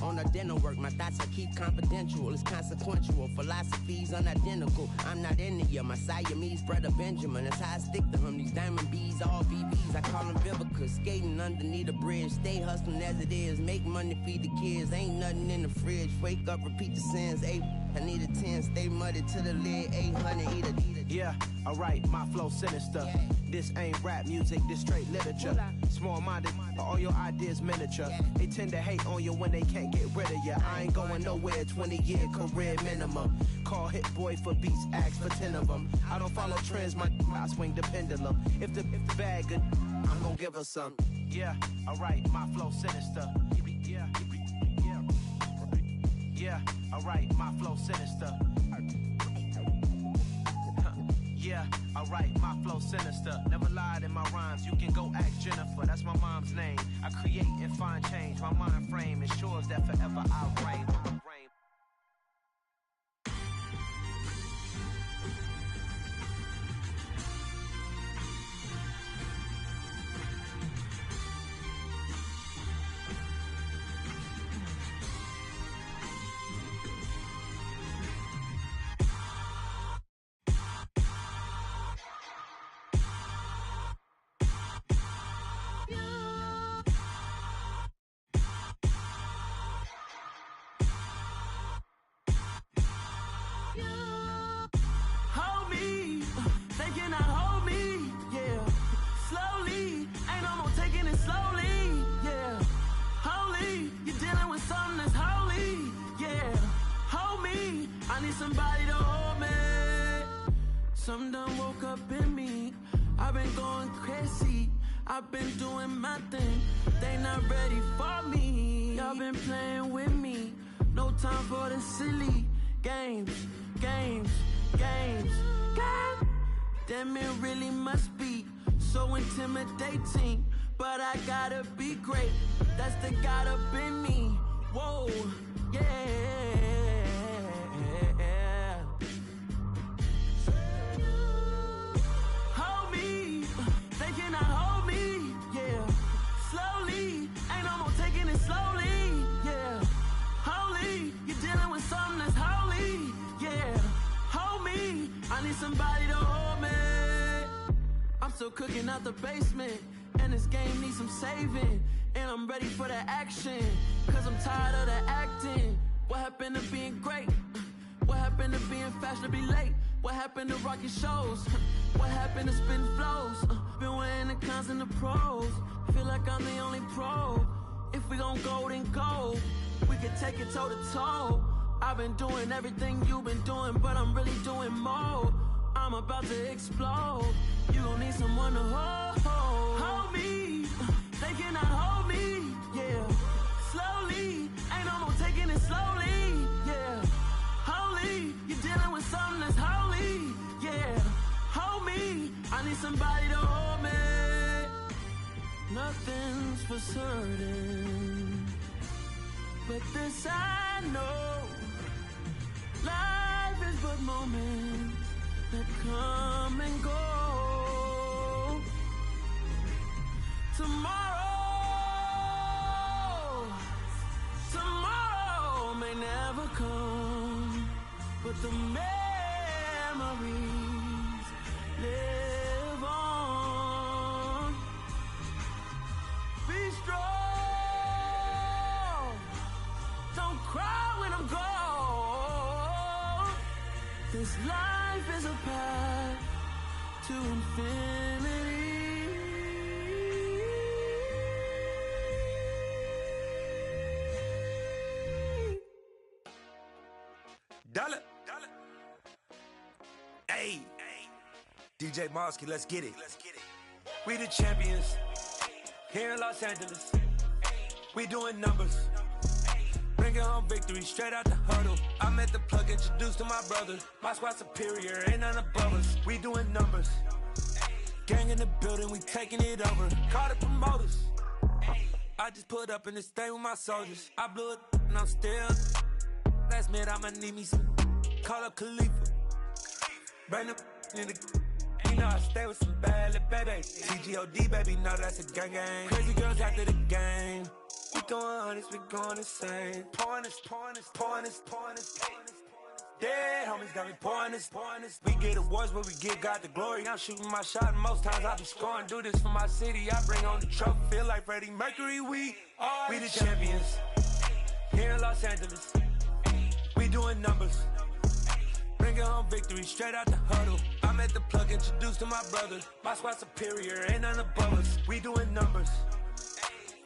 on the dinner work. My thoughts I keep confidential, it's consequential. Philosophies unidentical, I'm not in it yet. My Siamese brother Benjamin, that's how I stick to him. These diamond bees, all BBs, I call them Vivica. Skating underneath the bridge, stay hustling as it is. Make money, feed the kids, ain't nothing in the fridge. Wake up, repeat the sins, ayy. I need a 10, stay muddy to the lid, 800, eat a. Yeah, alright, my flow sinister. This ain't rap music, this straight literature. Small-minded, all your ideas miniature. They tend to hate on you when they can't get rid of you. I ain't going nowhere, 20-year career minimum. Call Hit Boy for beats, ask for 10 of them. I don't follow trends, I swing the pendulum. If the bag good, I'm gonna give her some. Yeah, alright, my flow sinister. Yeah, alright, my flow sinister. Yeah, alright, my flow sinister. Never lied in my rhymes, you can go ask Jennifer. That's my mom's name. I create and find change. My mind frame ensures that forever I reign. Somebody to hold me. Some done woke up in me. I've been going crazy. I've been doing my thing. They not ready for me. Y'all been playing with me. No time for the silly games. Damn, it really must be so intimidating. But I gotta be great. That's the God up in me. Whoa, yeah. Somebody to hold me. I'm still cooking out the basement, and this game needs some saving. And I'm ready for the action, cause I'm tired of the acting. What happened to being great? What happened to being fashionably late? What happened to rocking shows? What happened to spitting flows? Been wearing the cons and the pros. Feel like I'm the only pro. If we gon' go, then go. We can take it toe to toe. I've been doing everything you've been doing, but I'm really doing more. I'm about to explode. You gon' need someone to hold me. They cannot hold me, yeah. Slowly, ain't no more taking it slowly, yeah. Holy, you're dealing with something that's holy, yeah. Hold me, I need somebody to hold me. Nothing's for certain, but this I know. Life is but moments that come and go. Tomorrow may never come, but the memories live on. Be strong, don't cry when I'm gone. This life is a path to infinity. Dollar. Hey, DJ Mosky, let's get it. We the champions here in Los Angeles. We doing numbers. Bringing home victory straight out the huddle. I'm at the plug, introduced to my brother. My squad superior, ain't none above us. We doing numbers. Gang in the building, we taking it over. Call the promoters. I just put up in this thing with my soldiers. I blew it and I'm still. Last minute I'ma need me some. Call up Khalifa. Bring them in the. You know I stay with some bad little baby. TGOD baby, know that's a gang gang. Crazy girls after the game. We going honest, we going insane. Pouring this. Dead homies got me pouring this. We get awards, but we give God the glory. I'm shooting my shot, and most times I be scoring. Do this for my city, I bring on the trophy. Feel like Freddie Mercury, we the champions here in Los Angeles. We doing numbers. victory straight out the huddle. I'm at the plug, introduced to my brothers. My squad superior, ain't none above us. We doing numbers.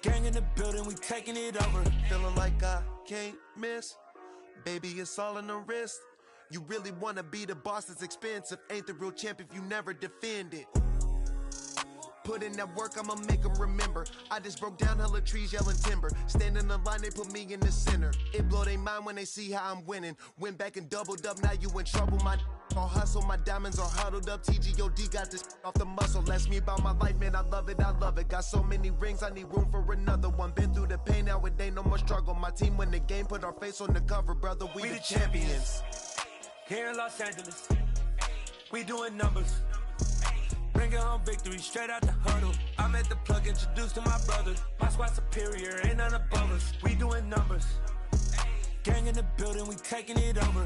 Gang in the building, we taking it over. Feeling like I can't miss. Baby, it's all in the wrist. You really wanna be the boss, it's expensive. Ain't the real champ if you never defend it. Put in that work, I'ma make them remember. I just broke down hella trees, yelling timber. Stand in the line, they put me in the center. It blow their mind when they see how I'm winning. Went back and doubled up, now you in trouble. My all hustle, my diamonds are huddled up. TGOD got this off the muscle. That's me about my life, man, I love it, I love it. Got so many rings, I need room for another one. Been through the pain, now it ain't no more struggle. My team win the game, put our face on the cover, brother, we the champions. Here in Los Angeles, we doing numbers. Bringing home victory straight out the huddle. I'm at the plug, introduced to my brothers. My squad superior, ain't none above us. We doing numbers. Gang in the building, we taking it over.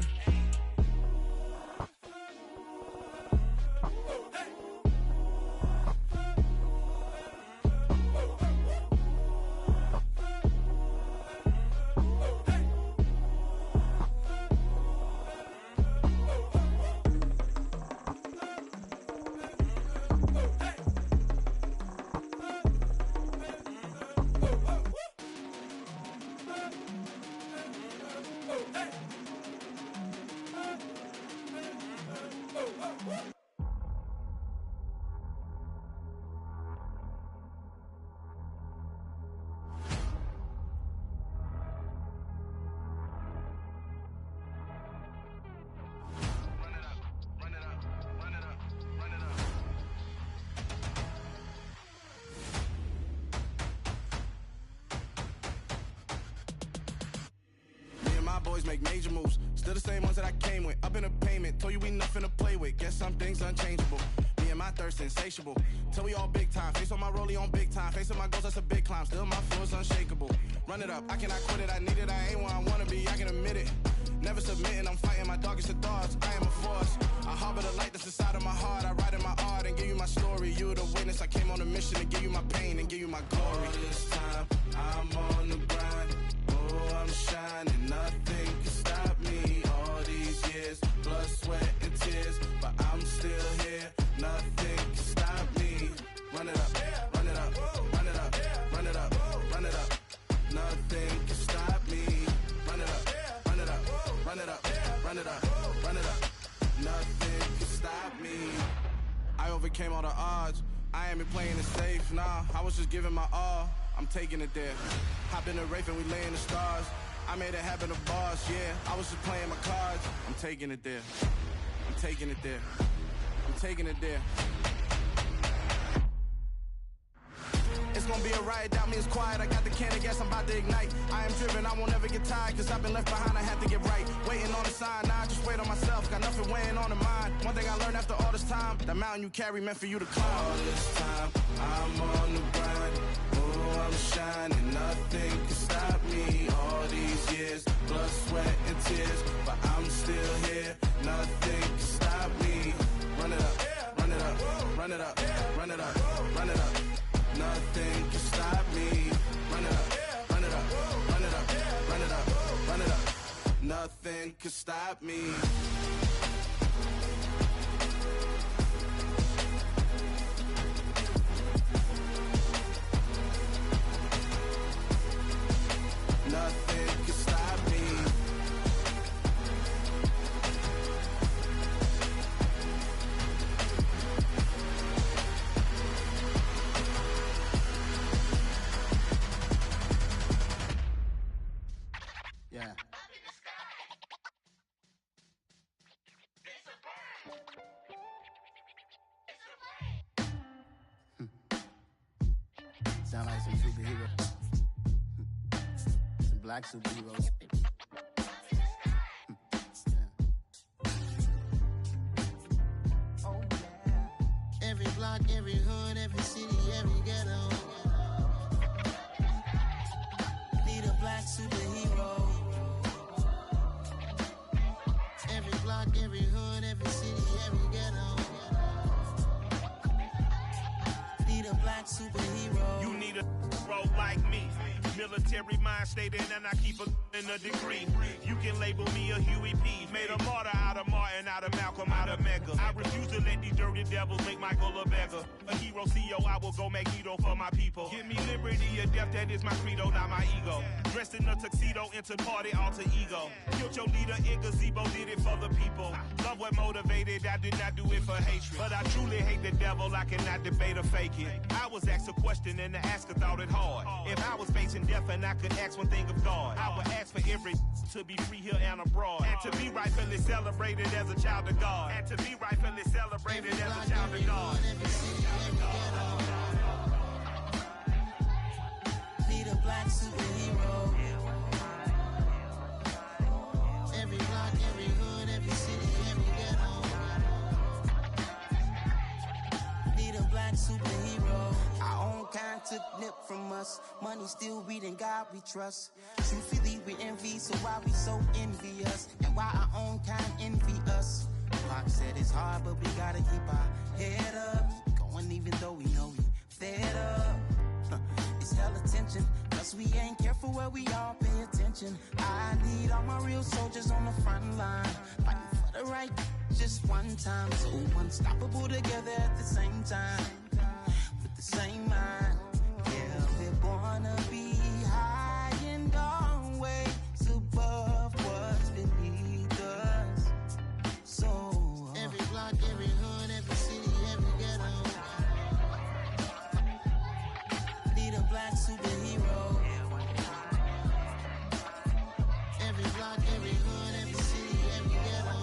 Boys make major moves, still the same ones that I came with. Up in a payment, told you we nothing to play with. Guess some things unchangeable. Me and my thirst insatiable. Till we all big time. Face on my rollie on big time. Facing my goals, that's a big climb. Still my floor's unshakable. Run it up, I cannot quit it. I need it, I ain't where I wanna be. I can admit it. Never submitting, I'm fighting my darkest of thoughts. I am a force. I harbor the light that's inside of my heart. I write in my art and give you my story. You the witness. I came on a mission to give you my pain and give you my glory. All this time, I'm on the grind. Oh, I'm shining. Nothing can stop me. All these years, blood, sweat, and tears. But I'm still here. Nothing can stop me. Run it up, run it up, run it up, run it up, run it up. Nothing can stop me. Run it up, run it up, run it up, run it up, run it up. Nothing can stop me. I overcame all the odds. I ain't been playing it safe, nah. I was just giving my all. I'm taking it there. Hop in the Wraith and we lay in the stars. I made it happen to boss, yeah. I was just playing my cards. I'm taking it there. I'm taking it there. I'm taking it there. It's gonna be a riot, doubt me, it's quiet. I got the can of gas, I'm about to ignite. I am driven, I won't ever get tired, cause I've been left behind, I have to get right. Waiting on the sign, now I just wait on myself, got nothing weighing on the mind. One thing I learned after all this time, the mountain you carry meant for you to climb. All this time, I'm on the grind. Oh, I'm shining, nothing can stop me. All these years, blood, sweat, and tears, but I'm still here. Nothing can stop me. Run it up, run it up, run it up, run it up, run it up. Nothing can stop me. Run it up, run it up, run it up, run it up, run it up. Nothing can stop me. Nothing can stop me. Yeah. Sound like some superheroes. Some black superheroes. Oh yeah. Every block, every hood, every city, every ghetto. Need a black superhero. Every block, every hood, every city, every ghetto. Need a black superhero. You need a hero like me. Military mind stated, and I keep in a degree. You can label me a Huey P. Made a martyr out of Martin, out of Malcolm, out of Mega. I refuse to let these dirty devils make Michael a beggar. A hero CEO, I will go Magneto for my people. Give me liberty or death, that is my credo, not my ego. Dressed in a tuxedo, enter party, alter ego. Killed your leader in gazebo, did it for the people. Love what motivated, I did not do it for hatred. But I truly hate the devil, I cannot debate or fake it. I was asked a question and the asker thought it hard. If I was facing death and I could ask one thing of God, I would ask for every to be free here and abroad. And to be rightfully celebrated as a child of God. And to be rightfully celebrated as a child of God. Need a black superhero. Every block, every hood, every city, every ghetto. Need a black superhero. Our own kind took nip from us. Money still reading God we trust. Truthfully we envy, so why we so envious? And why our own kind envy us? Pac said it's hard, but we gotta keep our head up. Going even though we know we fed up. It's hell attention, cause we ain't careful where we all pay attention. I need all my real soldiers on the front line, fighting for the right just one time. So unstoppable together at the same time, with the same mind. Yeah, we're born to be high and always above what's beneath us. So every block, every hood, every city, every ghetto. Need a black superhero. Every block, every hood, every city, every ghetto.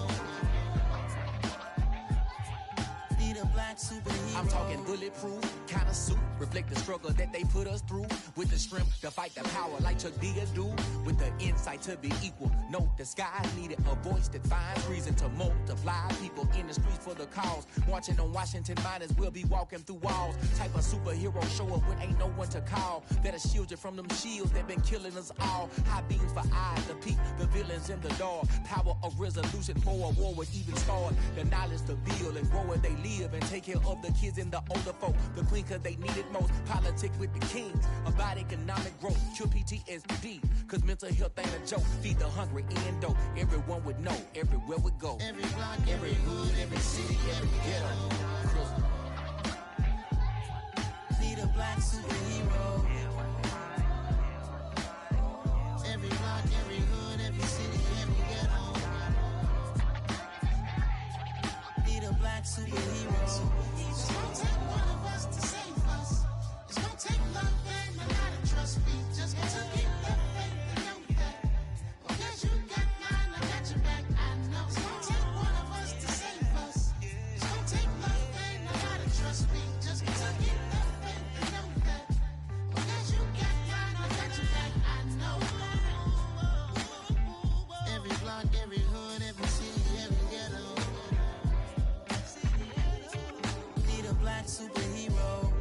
Need a black superhero. I'm talking bulletproof kind of suit, reflect the struggle that they put us through. With the strength to fight the power like Chuck D do. With the insight to be equal. Note the sky needed a voice that finds reason to multiply. People in the streets for the cause. Marching on Washington, might as well be walking through walls. Type of superhero show up when ain't no one to call. That'll shield you from them shields that been killing us all. High beams for eyes to peek the villains in the dark. Power of resolution for a war would even start. The knowledge to build and grow where they live and take care of the kids and the older folk. The queen cause they need it most. Politics with the kings. About economic growth. Cure PTSD. Cause mental health ain't a joke. Feed the hungry and dope. Everyone would know. Everywhere we go. Every block, every hood, every city, every ghetto. Need a black superhero. Every block, every hood, every city, every ghetto. Need a black superhero. It's gonna take one of us to save us. It's gonna take love and a lot of trust. We just got to keep that faith and know that. Because you got mine, I got your back. I know it's gonna take one of us to save us. It's gonna take love and a lot of trust. We just got to keep that faith and know that. Because you got mine, I got your back. I know. Every block, every hood, every city, every ghetto. Need a black superhero.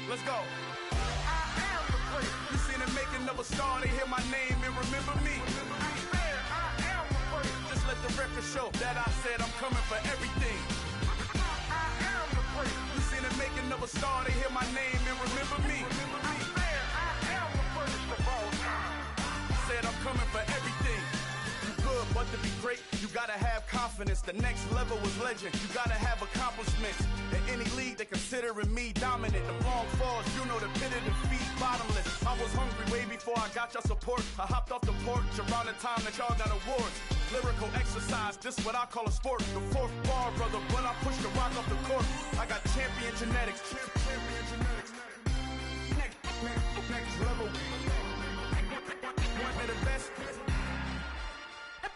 Let's go. I am the place. You seen the making of a star, they hear my name and remember me. I am the place. Just let the record show that I said I'm coming for everything. I am the place. You seen the making of a star, they hear my name and remember me. I am the first of all time. Said I'm coming for everything. You good, but to be great, you gotta have confidence. The next level was legend. You gotta have accomplishments. In any league, they considering me dominant. The long falls, you know the pit of defeat, bottomless. I was hungry way before I got your support. I hopped off the porch around the time that y'all got awards. Lyrical exercise, this what I call a sport. The fourth bar, brother, when I push the rock off the court. I got champion genetics. Champion genetics. Next level. One of the best.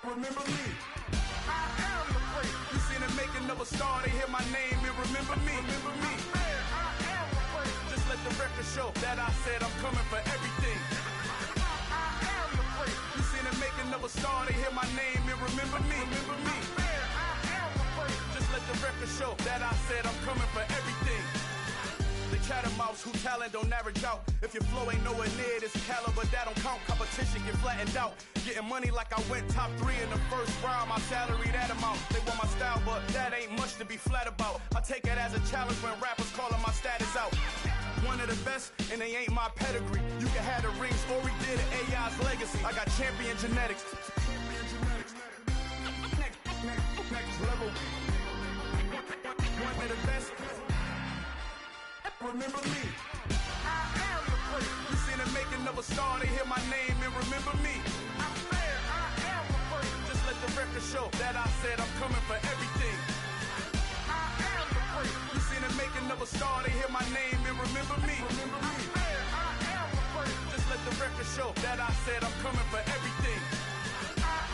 Remember me. I am the place. You seen the making of a star, they hear my name and remember me. Remember me. I am the place. Just let the record show that I said I'm coming for everything. I am the great. You seen the making of a star, they hear my name and remember me. Remember me. I am the great. Just let the record show that I said I'm coming for everything. The chattermouths who talent don't average out. If your flow ain't nowhere near this caliber, that don't count. Competition get flattened out. Getting money like I went top 3 in the first round. My salary that amount. They want my style, but that ain't much to be flat about. I take it as a challenge when rappers calling my status out. One of the best, and they ain't my pedigree. You can have the rings, or we did it, AI's legacy. I got champion genetics. Next level. One of the best. Remember me. I am the great. You seen the making of a star, they hear my name and remember me. I am the great. Just let the record show that I said I'm coming for everything. I am the great. You seen the making of a star, they hear my name and remember me. Remember me. I am the great. Just let the record show that I said I'm coming for everything. I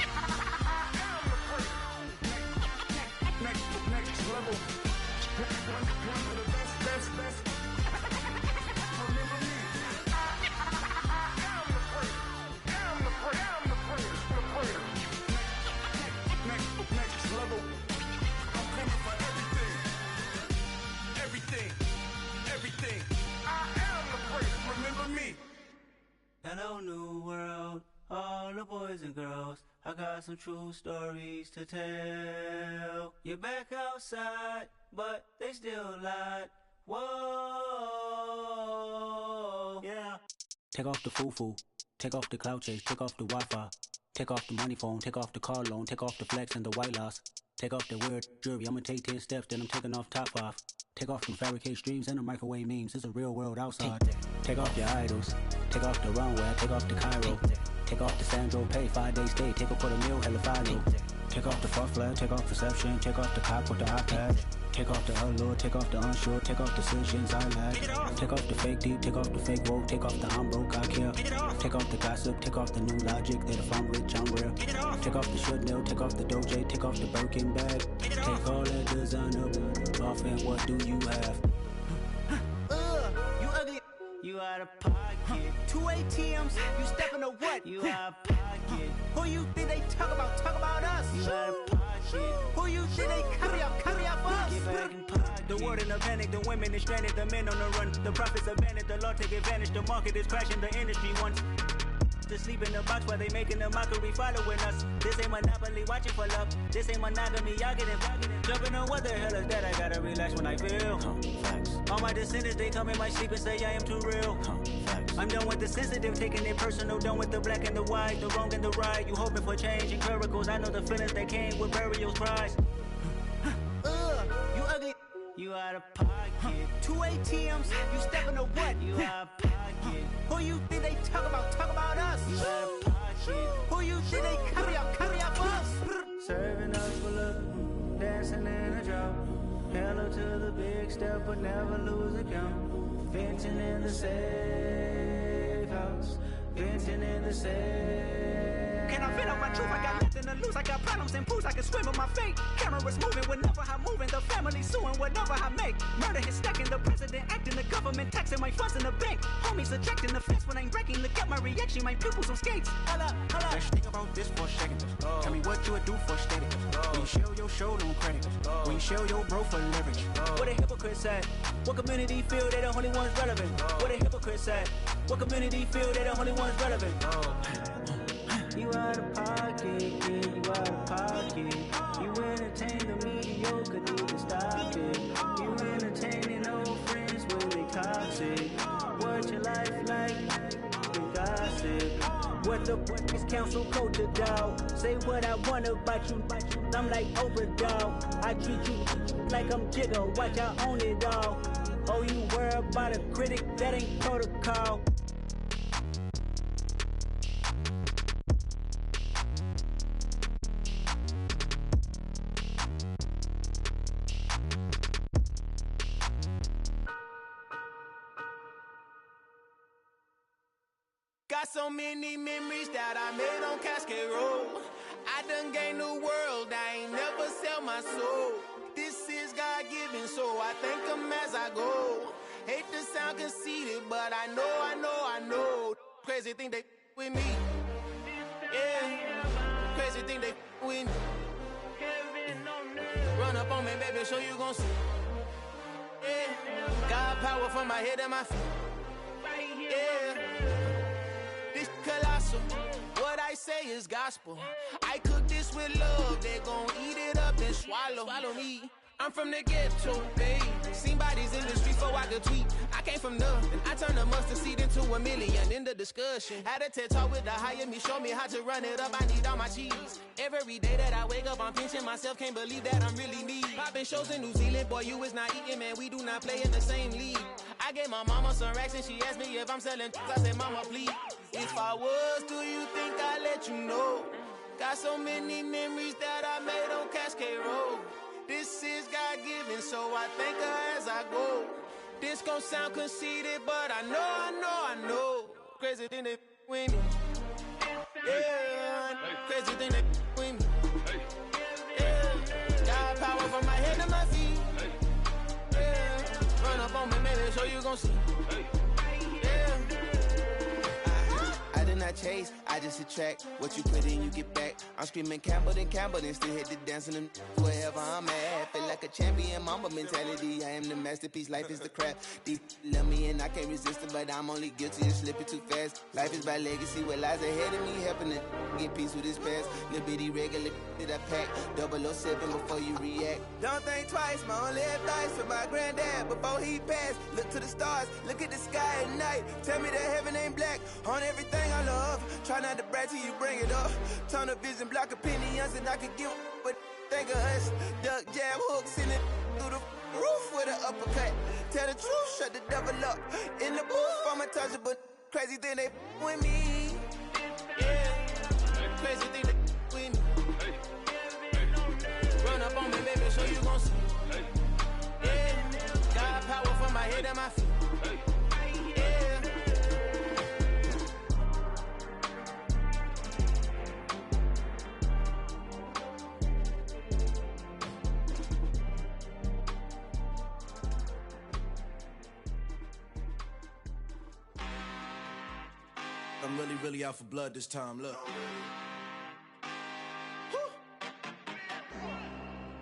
am the great. Next level. One of the best. Hello, new world, all the boys and girls. I got some true stories to tell. You're back outside, but they still lied. Whoa, yeah. Take off the foo-foo, take off the cloud chase, take off the Wi-Fi, take off the money phone, take off the car loan, take off the flex and the white loss. Take off the weird jewelry, I'ma take 10 steps, then I'm taking off top 5. Take off them fabricated streams and the microwave memes, it's a real world outside. Take off your idols, take off the runway, take off the Cairo. Take off the Sandro pay, 5 days stay, take a $250,000, hella follow. Take off the fuck flag, take off perception, take off the cop with the iPad. Take off the allure, take off the unsure, take off the decisions I lack. Take off the fake deep, take off the fake woke, take off the I'm broke, I care. Take off the gossip, take off the new logic that if I'm rich, I'm real. Take off the Chanel, take off the Doja, take off the Birkin bag. Take all that designer off and what do you have? You ugly. You out of pocket. 2 ATMs, you stepping to what? You out of pocket. Who you think they talk about? Talk about us. You out of pocket. Who you think they carry up us? Get back in pocket. The world in a panic, the women is stranded, the men on the run. The profits abandoned, the law take advantage. The market is crashing, the industry wants to sleep in the box while they making a mockery following us. This ain't Monopoly, watching for love. This ain't monogamy, y'all getting jumping on what the hell is that? I gotta relax when I feel. All my descendants, they come in my sleep and say I am too real. I'm done with the sensitive, taking it personal. Done with the black and the white, the wrong and the right. You hoping for change and miracles. I know the feelings that came with burial cries. You ugly. You out of pocket. 2 ATMs, you stepping to what? You out of pocket. Who you think they talk about? Talk about us. You out of pocket. Who you think they carry up us? Serving us for love, dancing in a drop. Hello to the big step, but never lose a count. Venting in the safe house. Venting in the safe. Can I feel out my truth? I got nothing to lose. I got problems and pools. I can swim with my fate. Cameras moving whenever I'm moving. The family suing whatever I make. Murder is stacking. The president acting. The government taxing my funds in the bank. Homies ejecting the fence when I'm breaking. Look at my reaction. My pupils on skates. Holla. Let's think about this for a second. Tell me what you would do for status. When you show your show, no credit. When you show your bro for leverage. What a hypocrite said. What community feel they the only ones relevant? What a hypocrite said. What community feel they the only ones relevant? You out of pocket, yeah, you out of pocket. You entertain the mediocre, need to stop it. You entertaining old friends when they toxic. What your life like? The gossip. What the fuck is council code to doubt? Say what I want about you. I'm like overdog. I treat you like I'm Jigga. Watch I own it all. Oh, you worry about a critic? That ain't protocol. Got so many memories that I made on Cascade Road. I done gained the world, I ain't never sell my soul. This is God-given, so I thank him as I go. Hate to sound conceited. but I know. Crazy thing they with me. Yeah, crazy thing they with me. Run up on me, baby, show you gon' see. Yeah, got power from my head and my feet. Yeah, this colossal. What I say is gospel. I cook this with love. They gon' eat it up and swallow me. I'm from the ghetto, babe. Seen bodies in the street before I could tweet. I came from nothing. I turned a mustard seed into $1 million in the discussion. Had a TED talk with the higher me, show me how to run it up. I need all my cheese. Every day that I wake up, I'm pinching myself. Can't believe that I'm really me. Popping shows in New Zealand, boy, you is not eating, man. We do not play in the same league. I gave my mama some racks and she asked me if I'm selling. I said, mama, please. If I was, do you think I'd let you know? Got so many memories that I made on Cascade Road. This is God-given, so I thank her as I go. This gon' sound conceited, but I know. Crazy thing they with me. Yeah, crazy thing they with me. Yeah, got power from my head to my feet. Yeah, run up on me, maybe so you gon' see. Yeah. I did not chase, I just attract. What you put in, you get back. I'm screaming Campbell, then still hit the dancing and wherever I'm at. Feel like a champion, mamba mentality. I am the masterpiece, life is the crap. Deep love me and I can't resist it, but I'm only guilty of slipping too fast. Life is by legacy, what lies ahead of me, helping to get peace with this past. Little bitty regular that I pack, 007 before you react. Don't think twice, my only advice for my granddad before he passed. Look to the stars, look at the sky at night. Tell me that heaven ain't black on everything I love. Try not to brag till you bring it up. Tunnel vision, block opinions, and I could give but think of us. Duck jab hooks in it through the roof with an uppercut. Tell the truth, shut the devil up. In the booth, I'm untouchable. Crazy thing they with me. Yeah, crazy thing they with me. Run up on me, baby, so you gon' see. Yeah, got power from my head and my feet. I'm really out for blood this time, look.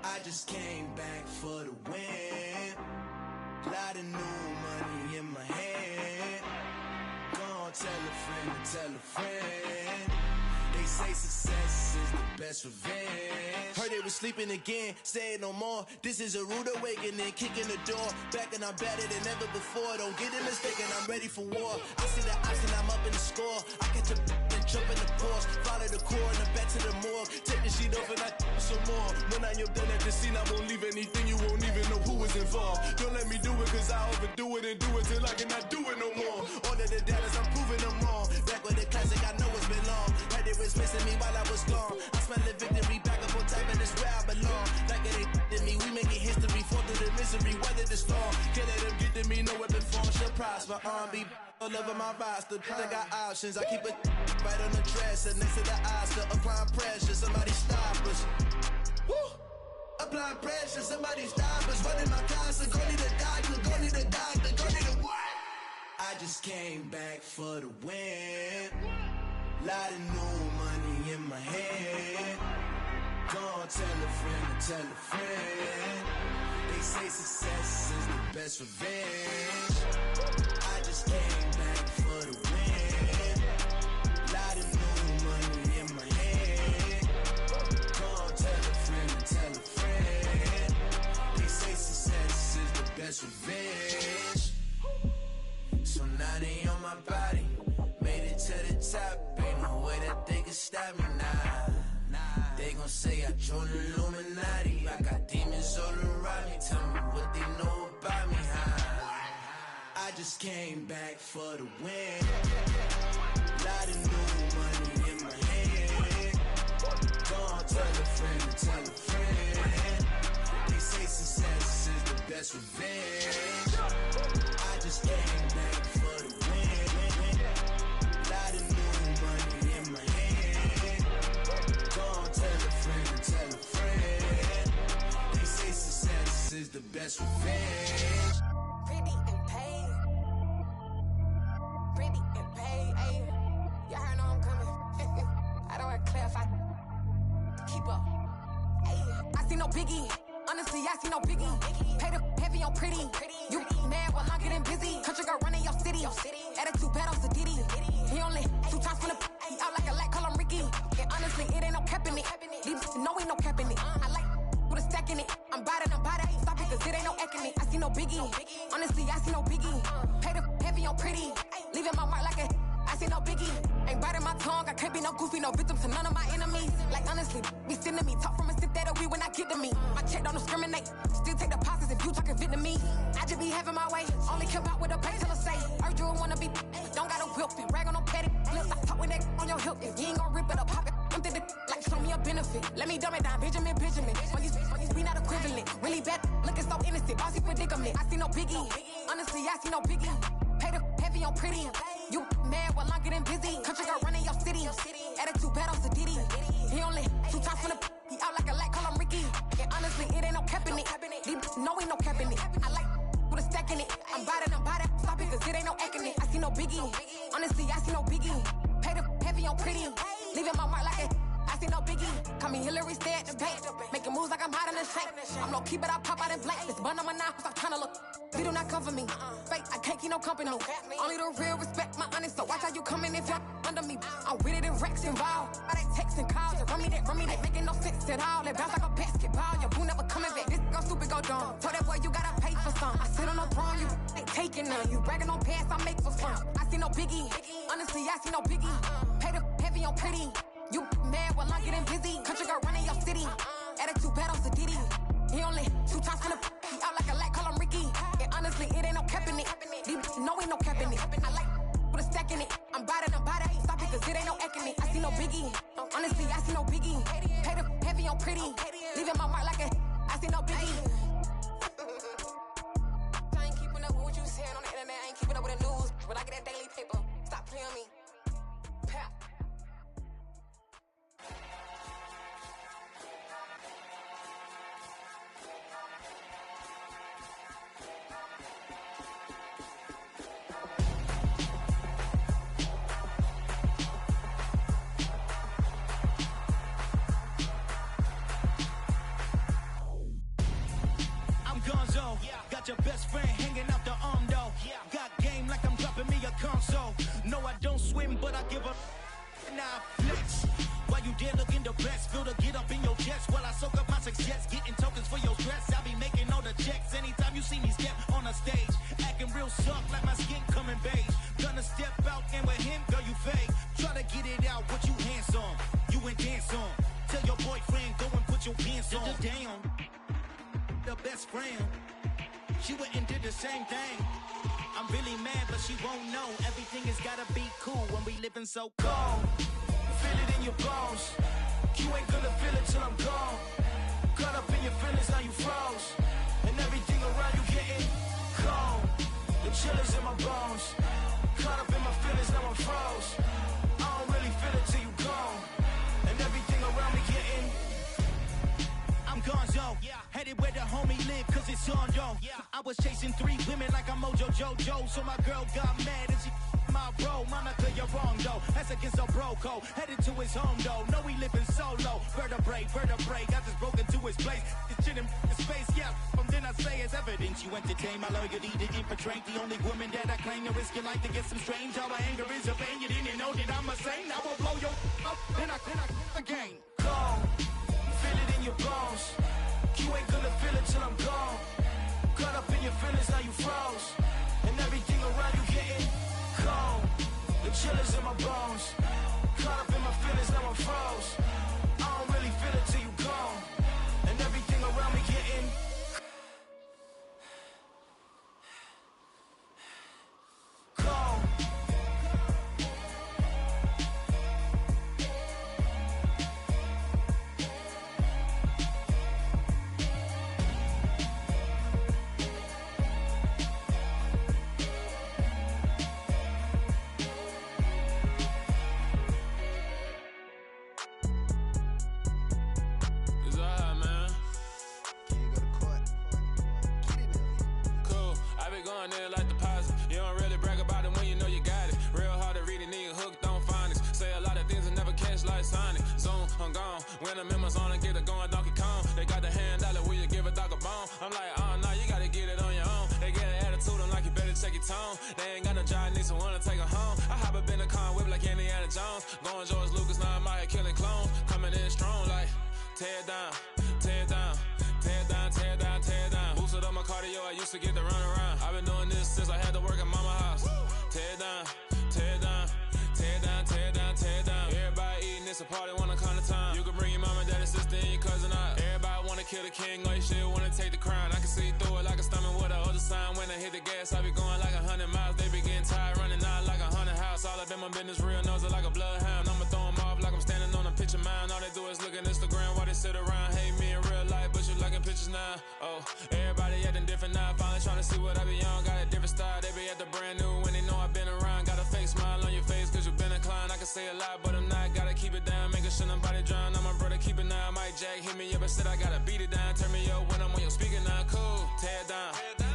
I just came back for the win. Lot of new money in my hand. Gonna tell a friend to tell a friend. They say success is the best revenge. Heard they was sleeping again, say it no more. This is a rude awakening, kicking the door. Back and I'm better than ever before. Don't get it mistaken, I'm ready for war. I see the option, I'm up in the score. I catch a and jump in the Porsche. Follow the core and the back to the morgue. Take the sheet off and I some more. When I am done at the scene, I won't leave anything. You won't even know who was involved. Don't let me do it, cause I overdo it and do it till I cannot do it no more. All of the doubters, I'm proving them wrong. Back with the classic, I know it's been long. Heard it was missing me while I was gone. I smell the victory back up on top, and it's where I belong. Like it ain't to me, we making history. Fall through the misery, weather the storm. Can't let them get to me, no weapon form shall prosper. R&B all over my roster. I got options, I keep it right on the dresser. Next to the Oscar, applying pressure. Somebody stop us. Woo! Applying pressure, somebody stop us. Running my concert, go need a doctor, go need a doctor, go need a what? I just came back for the win. Lot of new money in my hand. Gonna tell a friend to tell a friend. They say success is the best revenge. I just came back for the win. Lot of new money in my hand. Gonna tell a friend to tell a friend. They say success is the best revenge. So now they on my body. Made it to the top. Ain't no way that they can stop me now. They gon' say I joined the Illuminati. I got demons all around me. Tell me what they know about me, huh? I just came back for the win. Lot of new money in my hand. Gonna tell a friend to tell a friend. They say success is the best revenge. I just came back for the win. Lot of new money in my hand. Gonna tell a friend to tell a friend. They say success is the best revenge. Pretty in pain. no biggie. Honestly, I see no biggie. Pay the heavy on pretty. You mad while I'm getting busy. Country girl running your city. Attitude bad off the Diddy. He only 2 times from the he out like a light, call him Ricky. And honestly, it ain't no cap in it. These no ain't no cap in it. I like with a stack in it. I'm bad. Stop it, cause it ain't no acting it. I see no biggie. Honestly, I see no biggie. Pay the heavy on pretty. Leaving my mark like a I see no biggie. Ain't biting my tongue. I can't be no goofy, no victim to none of my enemies. Like honestly, be sending me. Talk from a sip that we when I get to me. My check don't discriminate. Still take deposits if you talking Vietnamese. I just be having my way. Only come out with a pay till I say. Urge you wanna be. Don't gotta whip it. Rag on no petty. Flips. I talk with that on your hip. If you ain't gon' rip it up, pop it. Empty the like show me a benefit. Let me dumb it down, Benjamin. We not equivalent. Really bad, looking so innocent. Bossy predicament. I see no biggie. Honestly, I see no biggie. Pay the heavy on pretty. You mad while I'm getting busy. Country girl running your city. Attitude bad off the Diddy. He only 2 times from the he out like a light, call him Ricky. And honestly, it ain't no cap in it. These no ain't no cap in it. I like with a stack in it. I'm bad. Stop it, cause it ain't no acting it. I see no biggie. Honestly, I see no biggie. Pay the heavy on pretty. Leaving my mark like a I see no biggie. Call me Hillary, stay at the bank. Making moves like I'm hot in the shank. I'm low key, but I pop out in blank. This bun on my knife, I'm trying to look. We do not cover me. Fake, I can't keep no company. Only the real respect my honest. So watch how you coming if you're under me. I'm with it and Rex involved. All that text and calls. And run me that. Making no sense at all. They bounce like a basketball. Your boo never coming back. This go stupid, go dumb. Told that boy you gotta pay for some. I sit on no throne, you ain't taking none. You bragging on past, I make for fun. I see no biggie. Honestly, I see no biggie. Pay the heavy on pretty. You mad while I'm getting busy. Country girl running your city. Attitude bad off the Diddy. He only 2 times from the he out like a light, call him Ricky. And honestly, it ain't no cap in it. These no ain't no cap in it. I like with a stack in it. I'm bad. Stop it, cause it ain't no acting it. I see no biggie. Honestly, I see no biggie. Pay the heavy on pretty. Leaving my mark like a I see no biggie. I ain't keeping up with what you saying on the internet. I ain't keeping up with the news. But I get that daily paper. Stop playing me. Pap. Got your best friend hanging out the arm though. Got game like I'm dropping me a console. No, I don't swim, but I give up. Now flex. While you there looking the best, feel the get up in your chest while I soak up my success. Getting tokens for your stress. I'll be making all the checks anytime you see me step on a stage. Acting real soft like my skin coming beige. Gonna step out and with him, girl, you fake. Try to get it out, what you hands on? You ain't dance on. Tell your boyfriend, go and put your pants on. Down. The best friend. She went and did the same thing. I'm really mad, but she won't know. Everything has gotta be cool when we living so cold. Feel it in your bones. You ain't gonna feel it till I'm gone. Caught up in your feelings, now you froze. And everything around you getting cold. The chill is in my bones. Caught up in my feelings, now I'm froze. I don't really feel it till you gone. And everything around me getting I'm gonzo, headed where the homie live, cause it's on, yo. I was chasing 3 women like I'm Mojo Jojo, so my girl got mad and she my bro. Monica, you're wrong, though. That's against a bro code. Headed to his home, though. No, he living solo. Vertebrae, I just broke into his place. It's shit in space, yeah. From then I say it's evidence you entertain my loyalty to infiltrate. The only woman that I claim to risk your life to get some strange. How my anger is a pain. You didn't know that I'm a saint. I will blow your up, then I again. Gone. Feel it in your bones. You ain't gonna feel it till I'm gone. Caught up in your feelings, now you froze. And everything around you getting cold. The chill is in my bones. Caught up in my feelings, now I'm froze. I don't really feel it till you gone. And everything around me getting cold. I'm like, nah, you gotta get it on your own. They get an attitude, I'm like, you better check your tone. They ain't got no job, need someone to take her home. I hop up in the car and whip like Indiana Jones. Going George Lucas, now I'm out here killing clones. Coming in strong like, tear it down, tear it down, tear it down, tear it down, tear it down. Boosted up my cardio, I used to get to run around. I've been doing this since I had to work at mama house. Tear it down, tear it down, tear it down, tear it down, tear it down. Everybody eating, it's a party, wanna come to time. You can bring your mama, daddy, sister, and your cousin out. Everybody wanna kill the king, or your shit wanna take the crown. I can see through it like a stomach with a other sign. When I hit the gas, I be going like 100 miles. They be getting tired, running out like a 100 house. All up in my business, real nose like a bloodhound. I'ma throw them off like I'm standing on a picture mound. All they do is look at Instagram while they sit around. Hate me in real life, but you liking pictures now. Oh, everybody acting different now. Finally trying to see what I be on. Got a different style, they be at the brand new when they know I've been around. Got a fake smile on your face cause you been inclined. I can say a lot, but I'm not. Gotta keep it down, making sure nobody drown. I'm my brother, keep it now. Mike Jack hit me up and said I gotta beat it down. Turn me up when I'm on your speaker now. Cool, tear it down,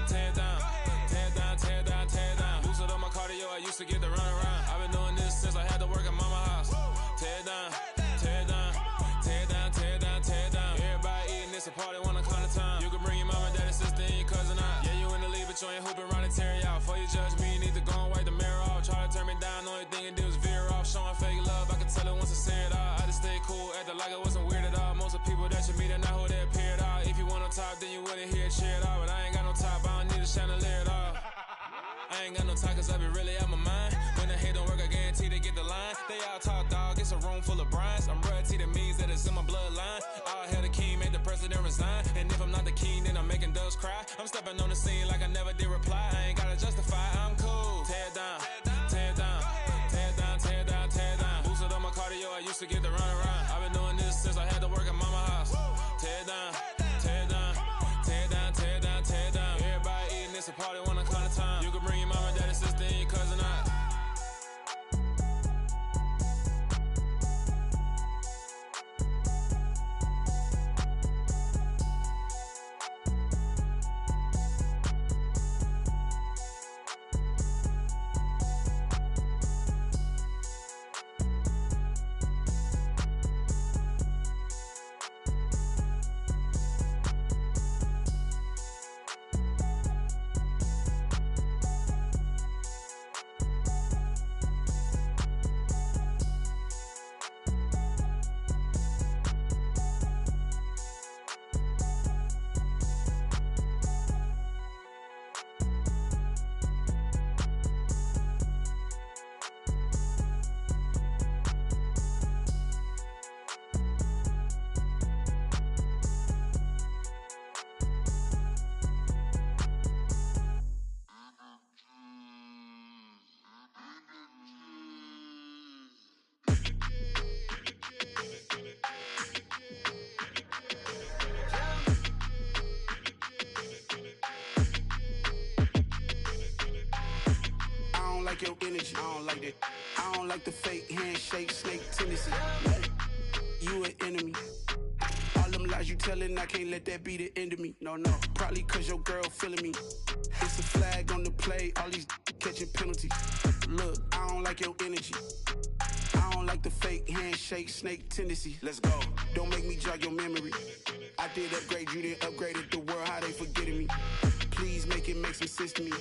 tear it down, tear it down, tear it down, tear it down. Boosted up my cardio, I used to get to run around. I've been doing this since I had to work at mama house. Tear it down, tear it down, tear it down, tear it down, tear it down. Everybody eating, it's a party, wanna come to time. You can bring your mama, daddy, sister, and your cousin out. Yeah, you in the league, but you ain't hooping around and tear out. Before you judge me, you need to go and wipe the mirror off. Try to turn me down, only thing it did was veer off. Showing fake love, I can tell it once I say it all. I just stay cool, acting like I wasn't weird at all. Most of the people that you meet are not who they appear at all. If you want on top, then you wouldn't hear it cheer at all. But I ain't got no top, I don't need a chandelier at all. I ain't got no time cause I be really out my mind. When the hate don't work, I guarantee they get the line. They all talk dog, it's a room full of brines. I'm royalty, that means that it's in my bloodline. All hell the king, made the president resign. And if I'm not the king, then I'm making doves cry. I'm stepping on the scene like I never did reply. I ain't gotta justify, I'm cool. Tear it down, tear it down, tear it down, tear it down, tear it down. Boosted up my cardio, I used to get to run around. I've been doing this since I had to work at mama house. Tear it down, tear it down, tear it down, tear it down, tear it down. Everybody eating, it's a party, wanna come to time. You can bring your mama, daddy, sister, and your cousin out. like your energy. I don't like that. I don't like the fake handshake, snake tendency. You an enemy. All them lies you telling, I can't let that be the end of me. No, no, probably cause your girl feeling me. It's a flag on the play, all these catching penalties. Look, I don't like your energy. I don't like the fake handshake, snake tendency. Let's go. Don't make me jog your memory. I did upgrade, you didn't upgrade it. The world, how they forgetting me. Please make it make some sense to me.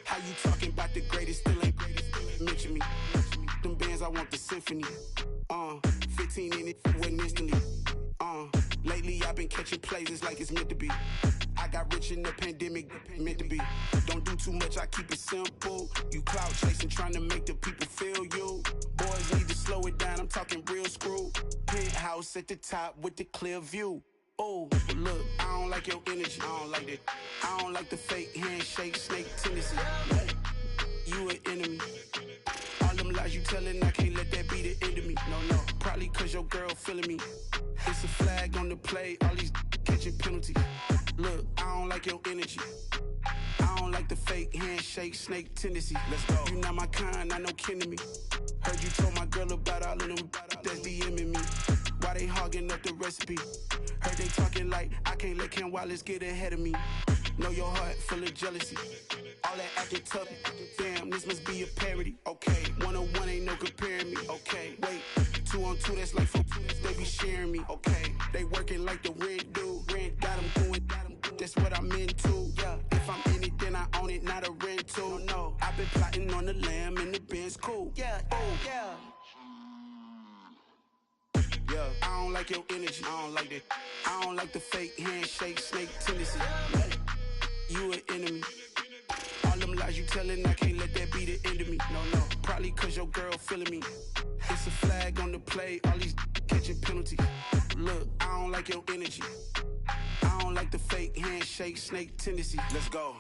How you talking about the greatest, still ain't greatest, still ain't mention me. Them bands, I want the symphony. 15 in it, wasn't instantly. Lately I've been catching plays, it's like it's meant to be. I got rich in the pandemic, meant to be. Don't do too much, I keep it simple. You clout chasing, trying to make the people feel you. Boys need to slow it down, I'm talking real screw. Penthouse at the top with the clear view. Oh, look, I don't like your energy, I don't like that. I don't like the fake handshake, snake tendency. You an enemy. All them lies you telling, I can't let that be the end of me. No, no, probably cause your girl feeling me. It's a flag on the play, all these catching penalties. Look, I don't like your energy. I don't like the fake handshake, snake tendency. Let's go. You not my kind, not no kin to me. Heard you told my girl about all of them that's DMing me. Why they hogging up the recipe? Heard they talking like I can't let Ken Wallace get ahead of me. Know your heart full of jealousy. All that acting tough, damn, this must be a parody. Okay, 1-on-1 ain't no comparing me. Okay, wait, 2-on-2, that's like 4-2, they be sharing me. Okay, they working like the rent dude. Rent got them going, that's what I'm into. Yeah, if I'm in it, then I own it, not a rental. No, I've been plotting on the lamb and the Benz cool. Yeah, yeah. Yeah, I don't like your energy. I don't like that. I don't like the fake handshake, snake tendency. You an enemy. All them lies you telling, I can't let that be the end of me. No, probably cause your girl feeling me. It's a flag on the play, all these catching penalties. Look, I don't like your energy. I don't like the fake handshake, snake tendency. Let's go.